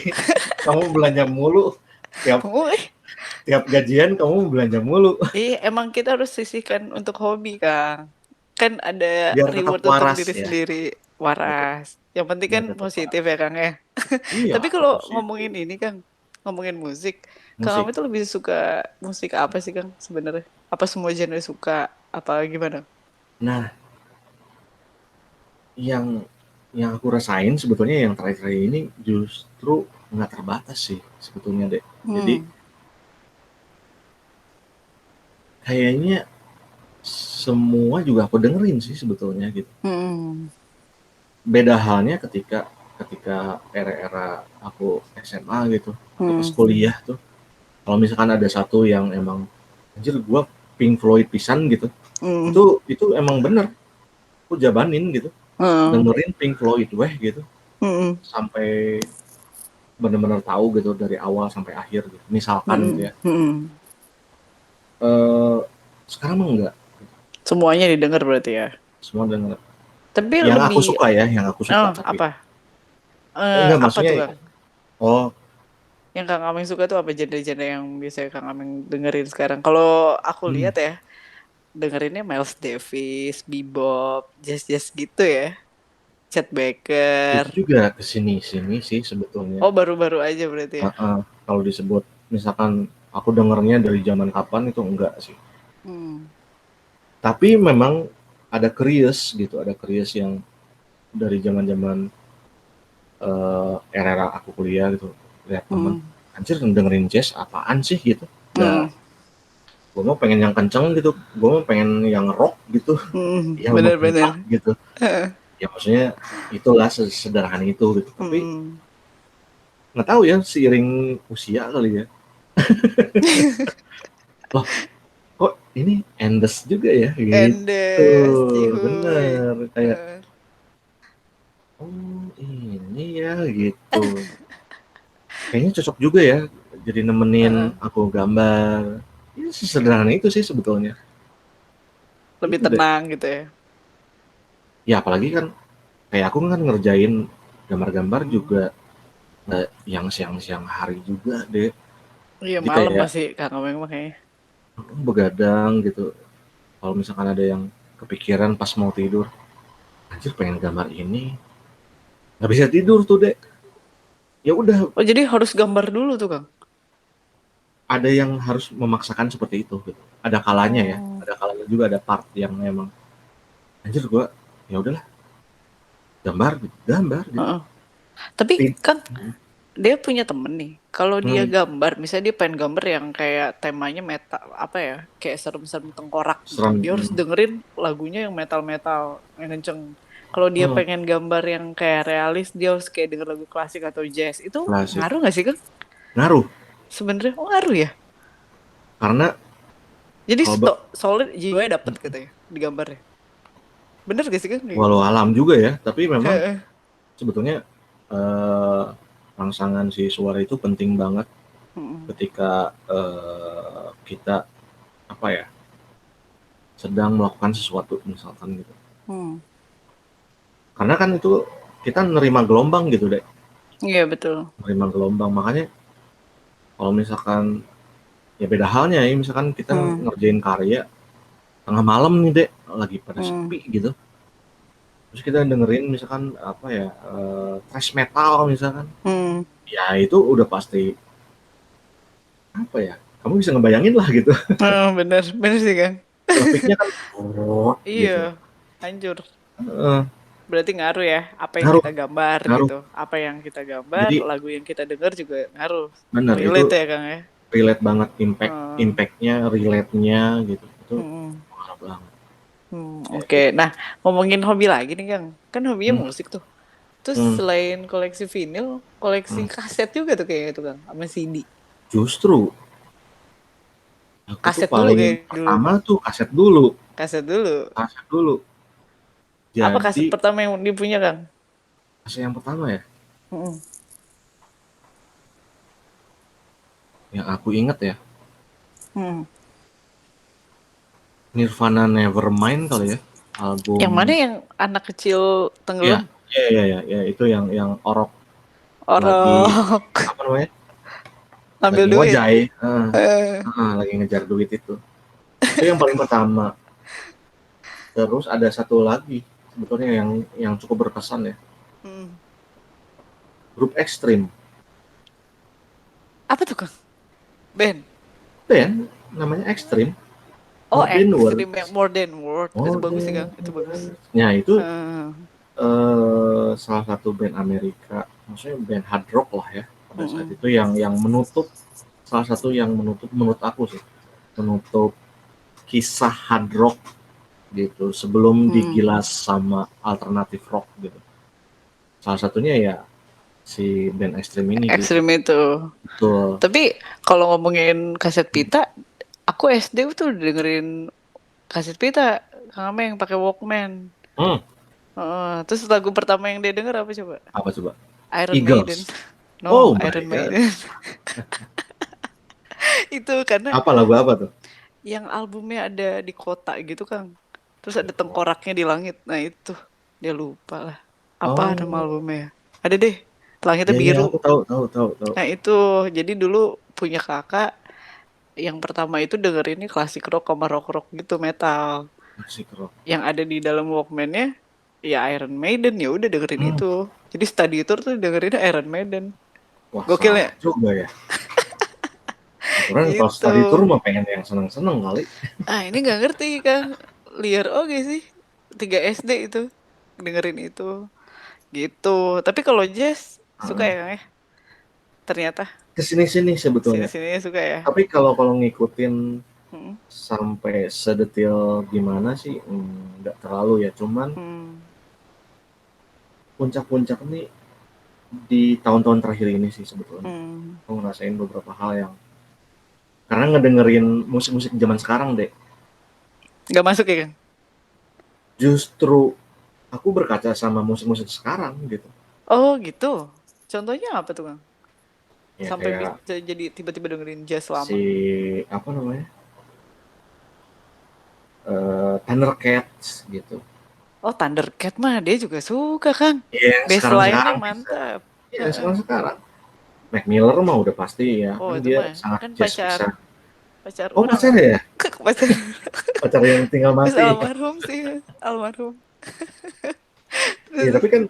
Kamu belanja mulu. Tiap Wih, tiap gajian kamu belanja mulu. emang kita harus sisihkan untuk hobi, Kang. Kan ada Biar tetap reward untuk waras diri ya. sendiri. Waras. Yang penting Biar kan tetap positif waras. ya, Kang ya. Iya, Tapi kalau ngomongin positif. ini, Kang, ngomongin musik, Kang Musik. Aming tuh lebih suka musik apa sih, Kang, sebenarnya? Apa semua genre suka? Apa gimana? Nah, yang aku rasain sebetulnya yang terakhir-terakhir ini justru nggak terbatas sih sebetulnya deh. Jadi Hmm. kayaknya semua juga aku dengerin sih sebetulnya gitu. Hmm. Beda halnya ketika ketika era-era aku SMA gitu atau pas Hmm. kuliah tuh. Kalau misalkan ada satu yang emang anjir gua Pink Floyd pisan gitu. Hmm. Itu emang bener. Aku jabanin gitu. Hmm. Dengerin Pink Floyd weh gitu. Hmm. Sampai bener-bener tahu gitu dari awal sampai akhir gitu. Misalkan gitu Hmm. ya. Hmm. Eh sekarang mah enggak. Semuanya didengar berarti ya. Semua denger. Tapi Yang aku lebih suka ya, yang aku suka tapi apa? enggak Apa maksudnya tuh, Kang? oh Yang Kang Aming suka tuh apa genre-genre yang biasanya Kang Aming dengerin sekarang? Kalau aku hmm, lihat ya, dengerinnya Miles Davis, bebop, jazz-jazz gitu ya. Chet Baker. itu juga kesini-sini sih sebetulnya. Oh, baru-baru aja berarti ya. Kalau disebut misalkan aku dengernya dari zaman kapan itu enggak sih. Hmm. Tapi memang ada curious gitu, ada curious yang dari zaman-zaman era aku kuliah gitu, lihat temen, Hmm. anjir dengerin jazz apaan sih gitu. Hmm. Nah, gue mau pengen yang kenceng gitu, gue mau pengen yang rock gitu, Hmm. yang membentang Bener-bener. gitu. Ya maksudnya itulah sesederhana itu gitu. Tapi Hmm. nggak tahu ya seiring usia kali ya. Loh, kok ini endes juga ya gitu. Endes, cihuy. Bener kayak oh ini ya gitu. Kayaknya cocok juga ya jadi nemenin aku gambar. Ya sesederhana itu sih sebetulnya. Lebih Itu deh. tenang gitu ya. Ya apalagi kan kayak aku kan ngerjain gambar-gambar Hmm. juga yang siang-siang hari juga deh. Iya, Jadi malam kayak masih Kang Aming makanya. begadang gitu. Kalau misalkan ada yang kepikiran pas mau tidur, anjir pengen gambar ini, nggak bisa tidur tuh deh. Ya udah, Oh, jadi harus gambar dulu tuh, Kang? ada yang harus memaksakan seperti itu gitu. Ada kalanya ya, Oh. ada kalanya juga ada part yang memang anjir gua ya udahlah gambar gitu, gambar gitu. Heeh. Tapi Tid- Kang, dia punya temen nih. Kalau dia hmm, gambar, misalnya dia pengen gambar yang kayak temanya metal, apa ya, kayak serem-serem tengkorak gitu. serem. Dia harus dengerin lagunya yang metal-metal, yang kenceng. Kalau dia Hmm, pengen gambar yang kayak realis, dia harus kayak denger lagu klasik atau jazz. Itu klasik. ngaruh nggak sih, Kang? Ngaruh Sebenarnya, oh ngaruh ya. karena Jadi kalau solid jiwanya dapet katanya di gambarnya. Bener gak sih, Kang? Kayak gitu? walau alam juga ya, tapi memang Heeh. sebetulnya eh, rangsangan si suara itu penting banget Mm-mm. ketika kita apa ya sedang melakukan sesuatu misalkan gitu. Hmm. Karena kan itu kita nerima gelombang gitu deh, Iya betul. nerima gelombang. Makanya kalau misalkan ya beda halnya ya, misalkan kita Hmm. ngerjain karya tengah malam nih dek, lagi pada Hmm. sepi gitu. Terus kita dengerin misalkan apa ya thrash metal misalkan, Hmm. ya itu udah pasti apa ya? Kamu bisa ngebayangin lah gitu. Oh, bener, bener sih Kang. Grafiknya kan oh gitu. Iya, hancur. Heeh, Berarti ngaruh ya, apa yang ngaruh, kita gambar ngaruh. gitu. Apa yang kita gambar, Jadi lagu yang kita dengar juga ngaruh. benar itu Relate ya Kang ya. relate banget Hmm. impactnya, relate-nya gitu. Itu Hmm. parah banget. Kayak Oke. gitu. Nah, ngomongin hobi lagi nih Kang. Kan hobinya Hmm, musik tuh. Terus hmm, selain koleksi vinil, koleksi hmm. kaset juga tuh kayaknya tuh Kang, sama CD. Justru aku tuh Kaset dulu paling kayak dulu. pertama tuh kaset dulu, Kaset dulu. kaset dulu. Apa kaset Jadi pertama yang dipunya, Kang? kaset yang pertama ya, Mm-mm. yang aku inget ya, Hmm. Nirvana Nevermind kali ya, Yang mana album. yang anak kecil Iya, tenggelam? iya, iya, iya, ya, itu yang orok lagi Orok apa namanya? ambil Lagi duit. ngojai, Eh. lagi ngejar duit itu. Itu yang paling pertama. Terus ada satu lagi sebetulnya yang cukup berkesan ya, Hmm. grup ekstrim. Apa tuh, Kang? Band? Band namanya ekstrim, Oh, More Than ekstrim yang Words. More Than Word. Itu More bagus sih, Than Kang. Itu bagus. Words. Ya itu Heeh. salah satu band Amerika, maksudnya band hard rock lah ya pada saat Mm-mm. itu yang menutup, salah satu yang menutup menurut aku sih, menutup kisah hard rock gitu sebelum Hmm. digilas sama alternatif rock gitu. Salah satunya ya si band ekstrim ini gitu. Ekstrim itu. Betul. Tapi kalau ngomongin kaset pita, aku SD tuh dengerin kaset pita. Kang Ame yang pakai Walkman. Hmm, Terus lagu pertama yang dia denger apa coba? apa coba? Iron Maiden. Eagles. No, Oh my Iron god. Maiden. Itu karena Apa lagu apa tuh? yang albumnya ada di kota gitu, Kang. Terus ada Oh, tengkoraknya di langit. Nah itu dia lupa lah. Apa nama oh, albumnya? Ada deh. Langitnya ya ya biru. aku tahu tahu tahu tahu. Nah itu jadi dulu punya kakak yang pertama itu dengerinnya klasik rock sama rock rock gitu metal. Musik rock. Yang ada di dalam Walkman-nya ya Iron Maiden, ya udah dengerin Hmm. itu. Jadi study tour tuh dengerin Iron Maiden. Wah Gokil ya? salah juga ya. Orang kalau Gitu. study tour mah pengen yang seneng-seneng kali. Ah ini nggak ngerti Kang. Liar oke sih. 3 SD itu dengerin itu. Gitu. Tapi kalau jazz suka Heeh. ya Kang ya? Ternyata Kesini-sini sebetulnya. sini-sini suka ya. Tapi kalau ngikutin Hmm. sampai sedetil gimana sih, nggak terlalu ya. Cuman Hmm. puncak-puncak nih di tahun-tahun terakhir ini sih sebetulnya. Hmm. Aku ngerasain beberapa hal yang karena ngedengerin musik-musik zaman sekarang deh. Nggak masuk ya Kang? Justru aku berkaca sama musik-musik sekarang gitu. Oh gitu. Contohnya apa tuh Kang? Ya Sampai kayak jadi tiba-tiba dengerin jazz si lama. apa namanya? Thundercats gitu. Oh Thundercat mah dia juga suka Kang. Iya, yang Bassline-nya sekarang-sekarang bisa. mantap. Iya, Heeh. sekarang-sekarang. Mac Miller mah udah pasti ya, Oh kan itu dia mah sangat kan jazz pacar bisa. pacar Oh, orang pacar kan. ya? Pacar Pacar yang tinggal Mas mati. almarhum sih almarhum. Iya, Terus, tapi kan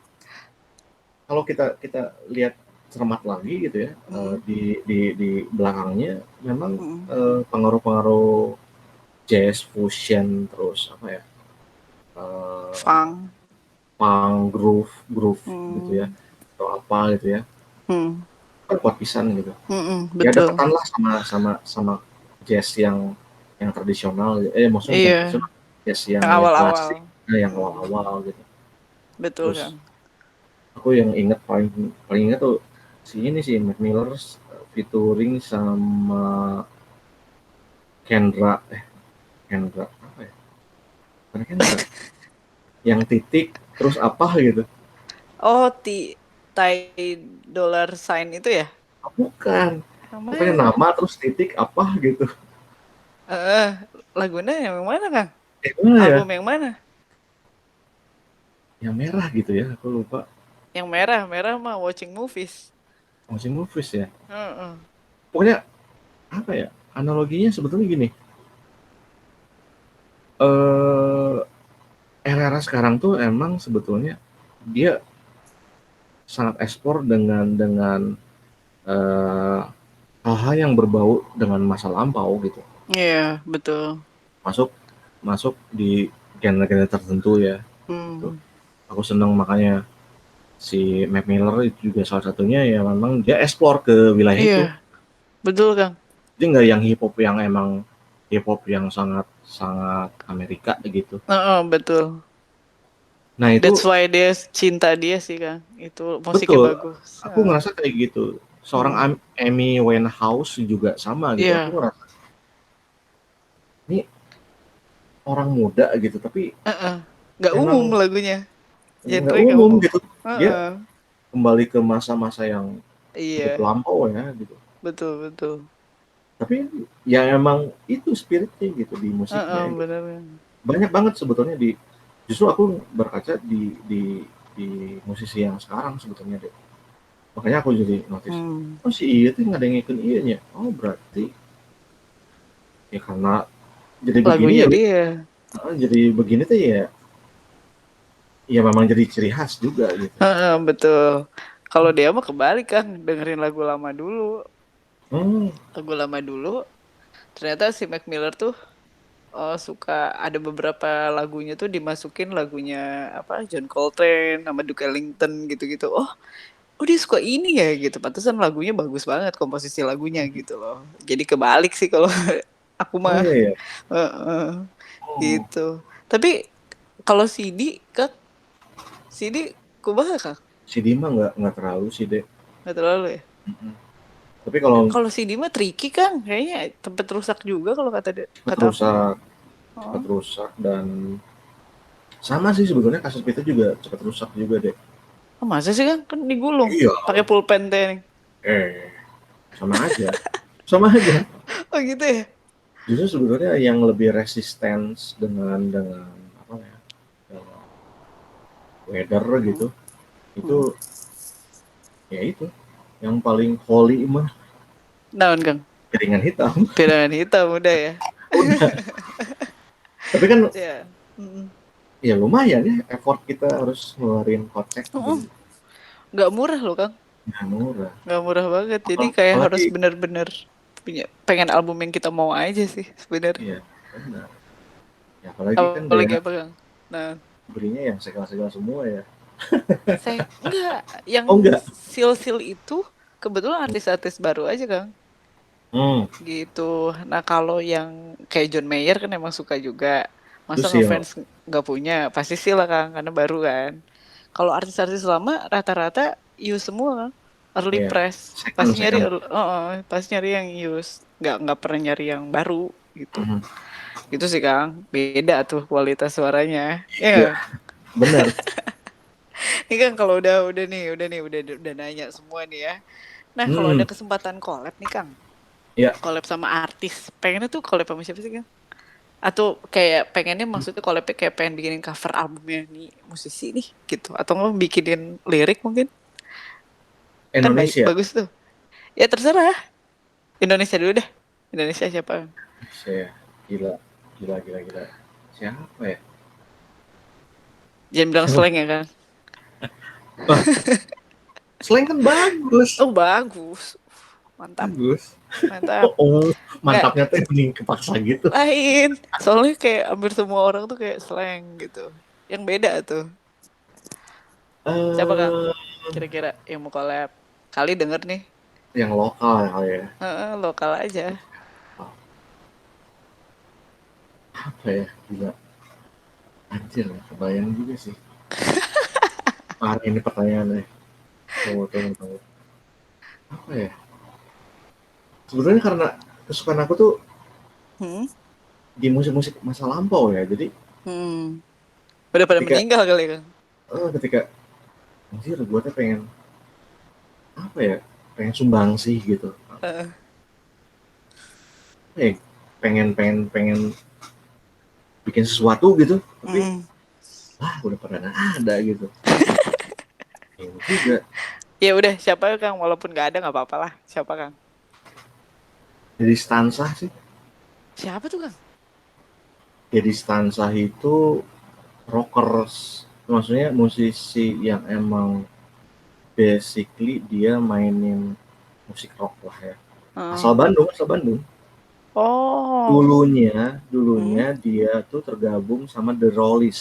kalau kita kita lihat cermat lagi gitu ya, mm, di belakangnya memang mm, pengaruh-pengaruh jazz fusion terus apa ya, eh, Fang. punk groove groove gitu ya, Hmm, atau apa gitu ya, hmm, kan kuat pisan gitu ya, betul. deketan lah sama sama jazz yang tradisional, maksudnya bukan Iya, tradisional, jazz yang yang awal-awal. klasik, yang Hmm, awal-awal gitu. betul Terus kan. aku yang inget paling paling inget tuh si ini sih Mac Miller featuring sama Kendra, Kendra apa ya, bukan Kendra, yang titik terus apa gitu. Oh, Thai dollar sign itu ya? Oh, bukan, Yang pokoknya mana? nama terus titik apa gitu. Eh, lagunya yang mana, Kang? Mana ya, Album yang mana? yang merah gitu ya, aku lupa. Yang merah, merah mah Watching Movies. Masih movies ya, Heeh. pokoknya apa ya, analoginya sebetulnya gini, eh era sekarang tuh emang sebetulnya dia sangat ekspor dengan eh, hal-hal yang berbau dengan masa lampau gitu, Iya, betul. masuk masuk di genre-genre tertentu ya gitu. Hmm. Aku seneng makanya si Mac Miller itu juga salah satunya ya, memang dia eksplor ke wilayah Iya, itu. betul, Kang. Jadi nggak yang hip hop yang emang hip hop yang sangat sangat Amerika gitu. Heeh, betul. Nah That's itu why dia cinta dia sih, Kang. Itu musiknya betul. bagus. Aku ngerasa kayak gitu. Seorang Mm. Amy Winehouse juga sama gitu. Aku Iya, ngerasa ini orang muda gitu, tapi heeh. Nggak umum Emang lagunya, nggak genre nggak umum umum. gitu. Dia Heeh. kembali ke masa-masa yang cukup Iya, lampau ya gitu. betul betul. Tapi ya emang itu spiritnya gitu di musiknya Heeh, gitu. benar. Banyak banget sebetulnya justru aku berkaca di musisi yang sekarang sebetulnya deh. Makanya aku jadi notice, Hmm. oh si iya tuh nggak ada yang ngikutin iya nya. Oh berarti ya karena jadi begini Lagunya ya, dia. jadi begini tuh ya, ya memang jadi ciri khas juga gitu. Heeh, betul. Kalau dia mah kebalik kan, dengerin lagu lama dulu. Hmm, Lagu lama dulu. Ternyata si Mac Miller tuh suka ada beberapa lagunya tuh dimasukin lagunya apa John Coltrane sama Duke Ellington gitu-gitu. Oh dia suka ini ya gitu. Pantesan lagunya bagus banget komposisi lagunya gitu loh. Jadi kebalik sih kalau aku oh mah. iya ya. Heeh, Oh, gitu. Tapi kalau CD Kak, CD kumaha Kak? si Dima nggak terlalu sih deh. Nggak terlalu ya? Mm-mm. Tapi kalau Kalau CD mah tricky kan, kayaknya tempat rusak juga kalau cepet kata aku mah. rusak, cepet Oh, rusak dan sama sih sebetulnya kasus itu juga cepet rusak juga deh. oh masa sih kan digulung, Iya. pakai pulpen teh. Eh, sama aja. Sama aja. Oh gitu ya? Justru sebenarnya yang lebih resisten dengan apa ya? Dengan weather gitu. Hmm. Itu Hmm. ya itu yang paling holy mah Naon Kang? piringan hitam. Pirangan hitam udah ya. Udah. Tapi kan Ya. Mm-mm. ya lumayan ya effort kita harus ngeluarin kocek Mm-mm. gitu. Nggak murah loh Kang, Nggak murah. nggak murah banget. Jadi kayak harus Apalagi bener-bener punya pengen album yang kita mau aja sih sebenarnya. iya benar. Ya apalagi kan Apalagi dia apa Kang? Nah, belinya yang segala-segala semua ya. saya enggak yang Oh enggak. seal-seal itu kebetulan artis-artis baru aja Kang. Hmm, Gitu. Nah, kalau yang kayak John Mayer kan emang suka juga. itu Masa sih ngefans nggak punya? Pasti sih lah Kang, karena baru kan. Kalau artis-artis lama rata-rata use semua Kang. Early ya press. second Pasti nyari second. pasti nyari yang use. Nggak pernah nyari yang baru gitu. Mhm. Gitu sih Kang. Beda tuh kualitas suaranya. Ya Iya nggak? benar. Ini kan kalau udah nanya semua nih ya. Nah, kalau ada Hmm, kesempatan collab nih Kang. ya Collab sama artis. Pengennya tuh collab sama siapa sih Kang? Atau kayak pengennya maksudnya collab kayak pengen bikinin cover albumnya nih musisi nih gitu. Atau nggak bikinin lirik mungkin. Kan baik, Indonesia. bagus tuh. Ya terserah. Indonesia dulu deh. Indonesia siapa? Saya gila, gila, gila, gila. Siapa ya? Jangan bilang Siapa? slang ya kan. Wah, slang kan bagus. Oh bagus. Mantap. Bagus. Mantap. Oh, Nggak mantapnya tuh mending kepaksa gitu. lain. Soalnya kayak hampir semua orang tuh kayak slang gitu. Yang beda tuh. Siapa Kang? Eh, Kira-kira yang mau collab. Kali denger nih. yang lokal ya kali ya. Lokal aja. Apa ya? Gila. Anjir, kebayang juga sih. Ah, ini pertanyaannya. Tunggu, tunggu, tunggu. Apa ya? Sebenarnya karena kesukaan aku tuh Hmm? di musik-musik masa lampau ya. Jadi Hmm. Udah pada ketika meninggal kali Kang. ketika anjir gue tuh pengen apa ya? Pengen sumbang sih gitu. Heeh. Pengen pengen pengen bikin sesuatu gitu, tapi Mm-mm. udah pernah ada gitu. Ini juga Ya udah siapa Kang walaupun nggak ada nggak apa-apa lah. Siapa Kang? jadi stansa sih. Siapa tuh Kang? Jadi stansa itu rockers, maksudnya musisi yang emang basically dia mainin musik rock lah ya. Heeh. Asal Bandung, asal Bandung. Oh. Dulunya Hmm? dia tuh tergabung sama The Rollies.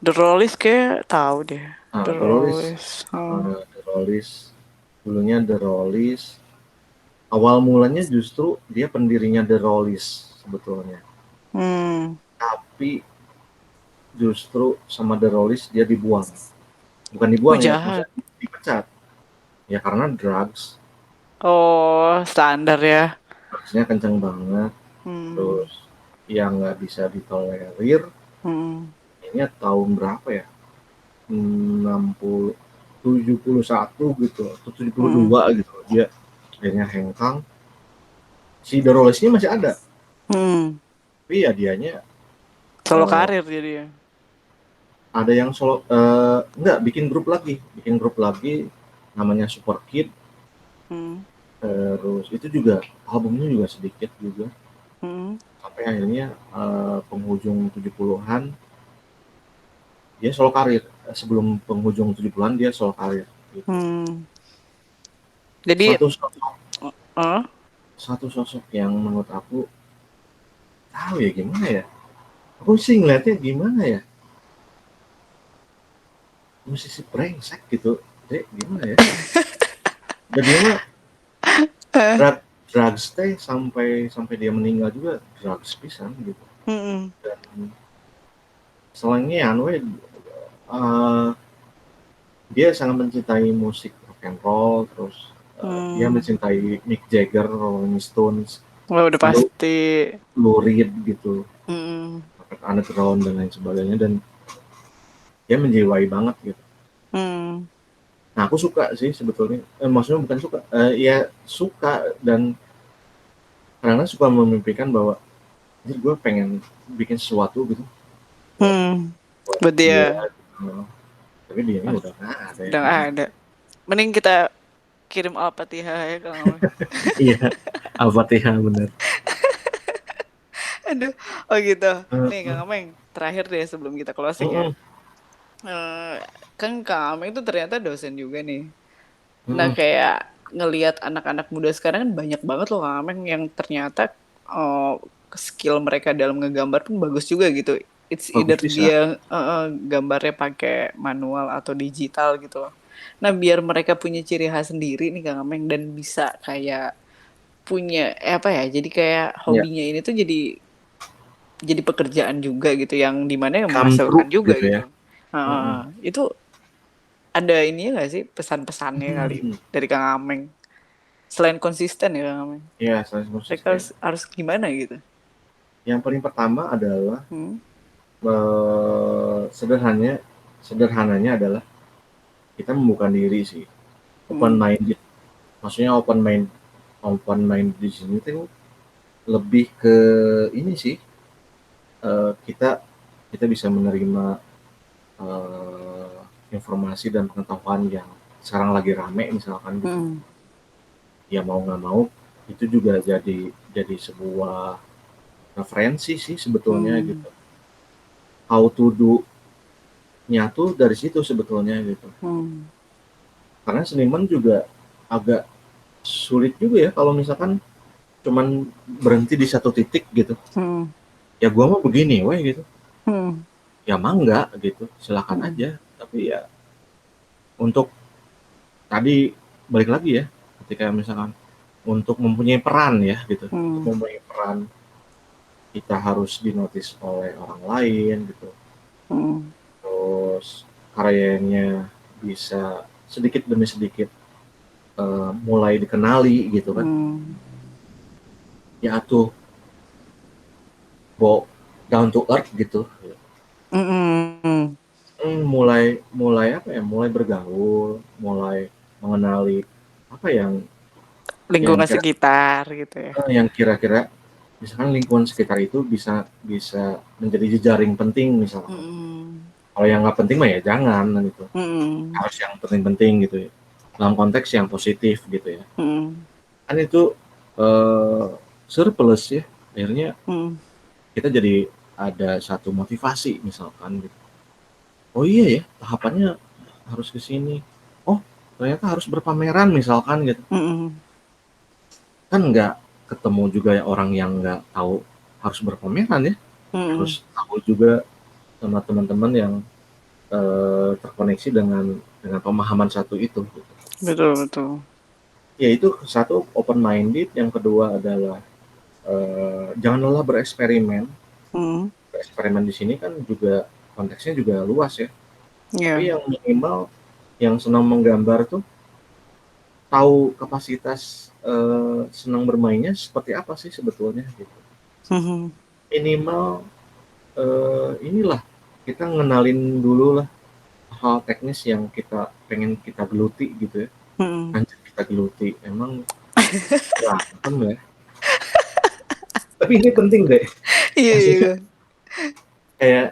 The Rollies kayak tahu deh. Nah, The The Rollies, Rollies. Oh. The Rollies, dulunya The Rollies. Awal mulanya justru dia pendirinya The Rollies sebetulnya. Hmm. Tapi justru sama The Rollies dia dibuang. Bukan Oh dibuang ya, jahat. maksudnya dipecat. Ya karena drugs, Oh standar ya. drugsnya kenceng banget, Hmm. terus yang nggak bisa ditolerir, Hmm. kayaknya tahun berapa ya, 71 gitu atau 72 gitu. Dia akhirnya hengkang. Si The Rollersnya masih ada, tapi ya dianya Solo eh, karir jadi ya. ada yang solo, enggak, bikin grup lagi namanya Super Kid. Terus itu juga albumnya juga sedikit juga, sampai akhirnya penghujung 70-an dia solo karir. Sebelum penghujung 70-an dia solo karir gitu. Jadi Satu sosok, uh, satu sosok yang menurut aku tahu ya gimana ya. Aku sih ngeliatnya gimana ya, musisi brengsek gitu. Dek, gimana ya? Dan dia mah drugs teh sampai sampai dia meninggal juga drugs pisan gitu. Dan selangnya anu dia sangat mencintai musik rock and roll, terus dia mencintai Mick Jagger, Rolling Stones, udah Lou, pasti. Lou Reed gitu, Mm, Underground dan lain sebagainya, dan dia menjiwai banget gitu. mm, Nah aku suka sih sebetulnya, maksudnya bukan suka, ya suka, dan karena suka memimpikan bahwa jadi gue pengen bikin sesuatu gitu buat buat buat dia dia gitu. Tapi dia ini udah nggak ada ya. udah gak ada. Mending kita kirim Al-Fatihah ya Kang Ameng. Iya, Al-Fatihah bener. Aduh, oh gitu. Uh, Nih Kang Ameng, terakhir deh sebelum kita closing ya. uh, Kan Kang Ameng itu ternyata dosen juga nih. Nah uh, kayak ngelihat anak-anak muda sekarang kan banyak banget loh Kang Ameng yang ternyata uh, skill mereka dalam ngegambar pun bagus juga gitu. It's either bagus bisa. dia gambarnya pakai manual atau digital gitu loh. Nah biar mereka punya ciri khas sendiri nih Kang Ameng dan bisa kayak punya apa ya, jadi kayak Ya, hobinya ini tuh jadi pekerjaan juga gitu yang dimana yang come true menghasilkan juga gitu ya. gitu. Itu ada ini nggak sih pesan-pesannya kali Hmm. dari Kang Ameng selain konsisten ya Kang Ameng, Ya, saya mereka konsisten. harus gimana gitu. Yang paling pertama adalah hmm? sederhananya, adalah kita membuka diri sih, open Hmm. minded. Maksudnya open mind di sini tuh lebih ke ini sih, kita kita bisa menerima informasi dan pengetahuan yang sekarang lagi rame misalkan gitu. Hmm. Ya mau nggak mau itu juga jadi sebuah referensi sih sebetulnya Hmm. gitu. How to do-nya tuh dari situ sebetulnya gitu. Hmm. Karena seniman juga agak sulit juga ya kalau misalkan cuman berhenti di satu titik gitu. Hmm. Ya gua mau begini, weh gitu. Hmm. Ya mangga gitu, silakan Hmm. aja. Tapi ya untuk tadi balik lagi ya, ketika misalkan untuk mempunyai peran ya gitu, untuk Hmm. mempunyai peran kita harus dinotis oleh orang lain gitu. Hmm. Terus karyanya bisa sedikit demi sedikit mulai dikenali gitu kan. Hmm. Ya tuh bawa down to earth gitu. Hmm. Mulai mulai apa ya, mulai bergaul, mulai mengenali apa yang Lingkungan kira sekitar gitu ya. yang kira-kira misalkan lingkungan sekitar itu bisa bisa menjadi jejaring penting misalkan. Hmm. Kalau yang nggak penting mah ya jangan gitu. Hmm. Harus yang penting-penting gitu ya. Dalam konteks yang positif gitu ya. Hmm. Kan itu eh, surplus ya. Akhirnya Hmm. kita jadi ada satu motivasi misalkan gitu. Oh iya ya, tahapannya harus ke sini. Oh, ternyata harus berpameran misalkan gitu. Hmm. Kan nggak ketemu juga ya orang yang nggak tahu harus berpameran ya. Hmm. Harus tahu juga sama teman-teman yang terkoneksi dengan pemahaman satu itu. Gitu. Betul betul. Ya itu satu, open minded. Yang kedua adalah jangan lelah bereksperimen. Hmm. Bereksperimen di sini kan juga konteksnya juga luas ya. Tapi Ya. yang minimal yang senang menggambar tuh tahu kapasitas senang bermainnya seperti apa sih sebetulnya gitu. Hmm. Minimal inilah. kita ngenalin dulu lah hal teknis yang kita pengen kita geluti gitu ya. Hmm. Anjir kita geluti, emang berantem ya. Tapi ini penting deh, Iya, maksudnya iya. kayak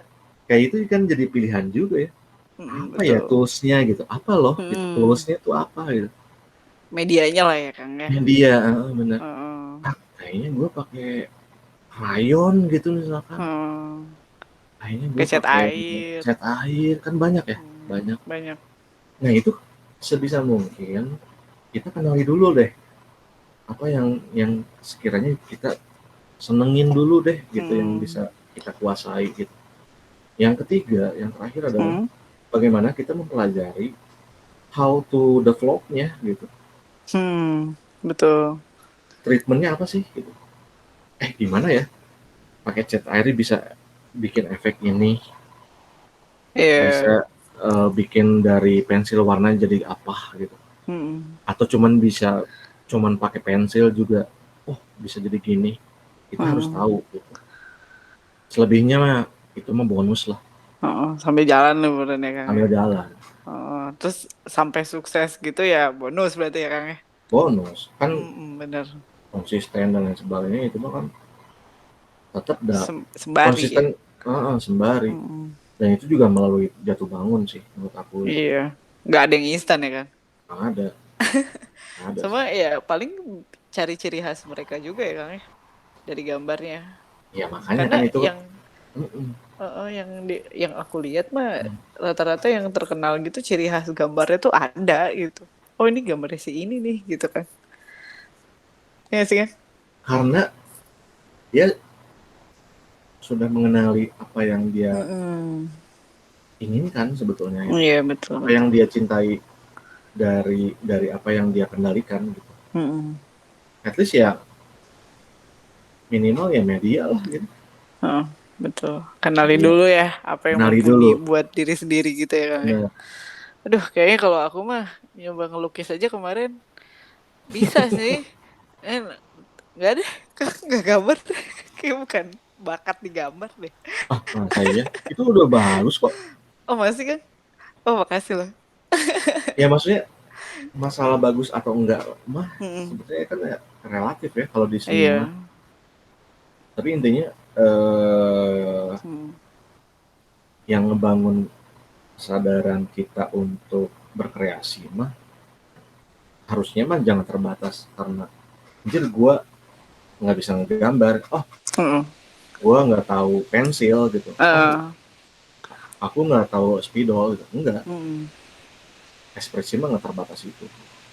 kayak itu kan jadi pilihan juga ya. Apa ya Betul. tools-nya gitu, apa loh gitu, Hmm. tools-nya tuh apa gitu. Medianya lah ya Kang ya. Media, bener. Heeh. Ah, kayaknya gue pakai rayon gitu misalkan. Hmm. Kayaknya gue Kecat pakai air. cat air, kan banyak ya, banyak. Banyak. Nah itu sebisa mungkin kita kenali dulu deh apa yang sekiranya kita senengin dulu deh gitu, yang Hmm. bisa kita kuasai gitu. Yang ketiga, yang terakhir adalah Hmm. bagaimana kita mempelajari how to develop-nya gitu. Betul. Treatmentnya apa sih gitu. Gimana ya? Pakai cat air bisa bikin efek ini, Iya. bisa bikin dari pensil warna jadi apa gitu. Hmm. Atau cuman pakai pensil juga, oh bisa jadi gini. Kita harus Hmm. tahu gitu. Selebihnya mah itu mah bonus lah, Heeh, sambil jalan nih beneran ya Kang ya. sambil jalan. Heeh, terus sampai sukses gitu ya bonus berarti ya Kang ya. Bonus kan Bener. konsisten dan lain sebagainya itu mah kan tetap Sembari ya. konsisten, sembari. Mm. Dan itu juga melalui jatuh bangun sih menurut aku itu. Iya, nggak ada yang instan ya kan. Nggak ada, nggak ada sih. Sama ya paling cari ciri khas mereka juga ya Kang ya dari gambarnya. Ya makanya Karena kan itu. yang Mm-mm. yang aku lihat mah rata-rata yang terkenal gitu ciri khas gambarnya tuh ada gitu. Oh ini gambarnya si ini nih gitu kan. Ya sih kan? Karena dia sudah mengenali apa yang dia Mm-mm. inginkan sebetulnya ya. Iya betul Apa yang betul. dia cintai dari apa yang dia kendalikan gitu. Mm-mm. At least ya minimal ya media lah gitu. Heeh, betul. Kenali Media. dulu ya apa yang Kenali mumpuni dulu. buat diri sendiri gitu ya Kang ya. Bener. Aduh, kayaknya kalau aku mah nyoba ngelukis aja kemarin bisa sih. Eh, nggak deh, nggak gambar deh. Kayak bukan bakat di gambar deh. Saya itu udah bagus kok. Oh masih kan? Oh makasih loh. Ya maksudnya masalah bagus atau enggak mah Mm-mm. sebetulnya kan ya relatif ya kalau di seni mah. Iya. Tapi intinya Hmm. yang ngebangun kesadaran kita untuk berkreasi mah harusnya mah jangan terbatas karena anjir gue nggak bisa ngegambar, oh Mm-mm. gue nggak tahu pensil gitu, oh Eh, aku nggak tahu spidol gitu. Enggak, mm. ekspresi mah nggak terbatas itu.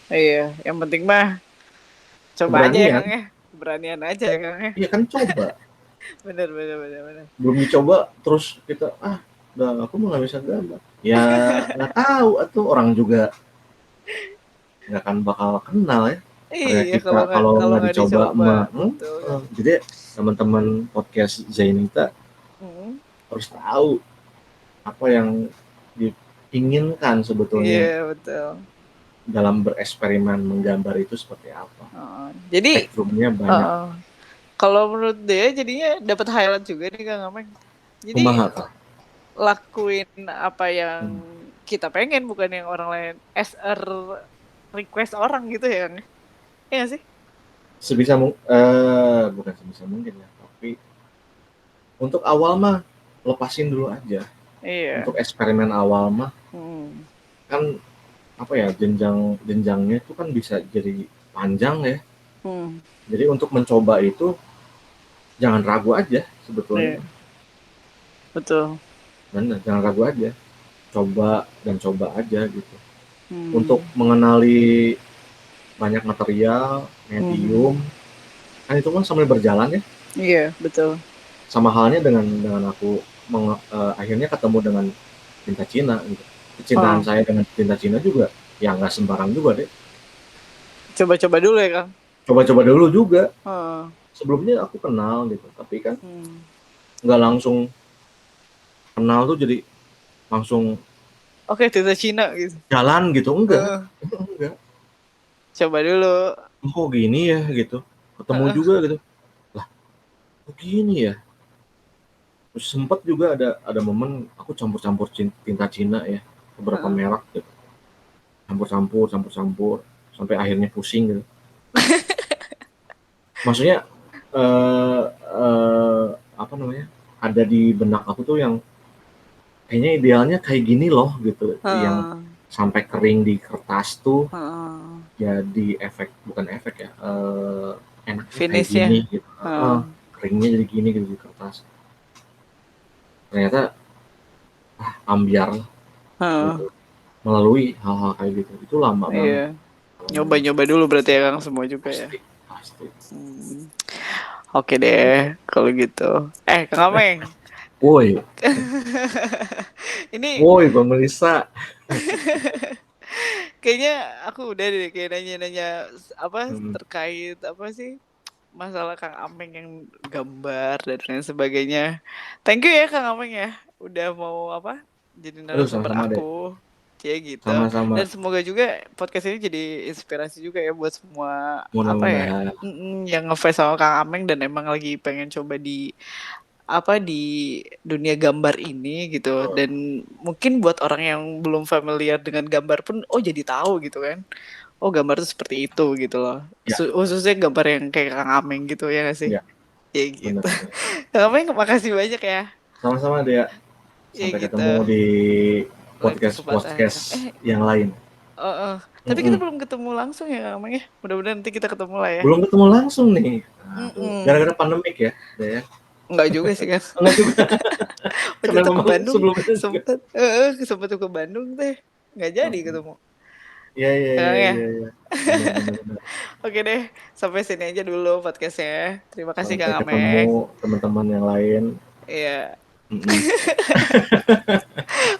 Iya, yang penting mah coba aja ya Keberanian. Kang ya. Keberanian aja ya Kang ya. Iya kan, coba. Bener bener bener bener. Belum dicoba terus kita udah aku mah nggak bisa gambar, ya nggak tahu atau orang juga nggak akan bakal kenal ya karya Iya kita kalau kalau nggak nggak dicoba dicoba mah. betul kan. Jadi teman-teman podcast Zainita Mm. harus tahu apa yang diinginkan sebetulnya Iya betul. dalam bereksperimen menggambar itu seperti apa. Jadi Spektrumnya banyak. uh, kalau menurut dia jadinya dapat highlight juga nih Kang Ameng. Jadi Kumaha Kak? lakuin apa yang Hmm. kita pengen bukan yang orang lain as a request orang gitu ya Kang. Iya nggak sih? Bukan sebisa mungkin ya, tapi untuk awal mah lepasin dulu aja. Iya. Untuk eksperimen awal mah Hmm. kan apa ya, jenjangnya itu kan bisa jadi panjang ya. Hmm. Jadi untuk mencoba itu jangan ragu aja sebetulnya. Iya. Betul. Benar, jangan ragu aja. Coba dan coba aja gitu. Untuk Hmm. mengenali banyak material, Hmm. medium, kan itu kan sambil berjalan ya. Iya betul. Sama halnya dengan aku akhirnya ketemu dengan tinta Cina gitu. Kecintaan Oh, saya dengan tinta Cina juga ya nggak sembarang juga deh. coba-coba dulu ya Kang. Coba-coba dulu juga. Oh. Sebelumnya aku kenal gitu, tapi kan Hmm. nggak langsung kenal tuh jadi langsung Oke, tinta Cina gitu. jalan gitu, enggak. Heeh. Enggak. Coba dulu. Oh gini ya gitu. Ketemu Heeh. juga gitu. Lah, kok gini ya? Sempet juga ada momen aku campur-campur tinta Cina ya, beberapa Heeh. merek gitu. Campur-campur sampai akhirnya pusing gitu. Maksudnya eh eh, apa namanya? Ada di benak aku tuh yang kayaknya idealnya kayak gini loh gitu, yang Heeh. sampai kering di kertas tuh Heeh. jadi bukan efek ya, enaknya kayak Finish-nya. gini gitu. Heeh, Heeh. keringnya jadi gini gitu di kertas. Ternyata ambiar Heeh. gitu. Melalui hal-hal kayak gitu. Itu lama Iya. banget. Lama banget. Nyoba-nyoba dulu berarti ya Kang semua juga ya. Pasti, pasti. Hmm. Oke deh kalau gitu. Kang Ameng. Woi, Ini woi Bang Melisa. kayaknya aku udah deh kayak nanya-nanya apa Hmm. terkait apa sih masalah Kang Ameng yang gambar dan lain sebagainya. Thank you ya Kang Ameng ya, udah mau apa jadi Aduh, narasumber sama-sama deh. aku. Kayak gitu. Dan Sama-sama. semoga juga podcast ini jadi inspirasi juga ya buat semua apa ya Mudah-mudahan. yang ngefans sama Kang Ameng dan emang lagi pengen coba di apa di dunia gambar ini gitu dan mungkin buat orang yang belum familiar dengan gambar pun jadi tahu gitu kan. Oh gambar tuh seperti itu gitu loh. Ya, Khususnya gambar yang kayak Kang Ameng gitu ya gak sih? ya, Ya benar. gitu. Kang Ameng makasih banyak ya. Sama-sama deh ya. Ya Sampai gitu. ketemu di Lain podcast kesempatan. podcast yang lain. Tapi kita Mm-mm. belum ketemu langsung ya Kang Ameng ya. Mudah-mudahan nanti kita ketemu lah ya. Belum ketemu langsung nih. Aduh, Mm-mm. gara-gara pandemik ya, deh ya. Enggak juga sih kan. Enggak juga. Waktu Karena itu ke memang Bandung sebelumnya juga. sempet ke Bandung teh. Nggak jadi ketemu. Iya, iya, Ya, Kang iya, ya. iya, iya. Benar, benar, benar. Oke deh, sampai sini aja dulu podcastnya. Terima kasih Sampai Kang ketemu Ameng. teman-teman yang lain. Iya. Mm-mm.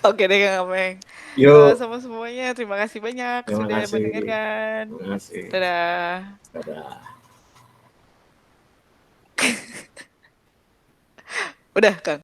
Oke deh Kang Ameng. Yuk, Sama semuanya, terima kasih banyak terima sudah kasih. mendengarkan. Terima kasih. Dadah. Dadah. Udah Kang.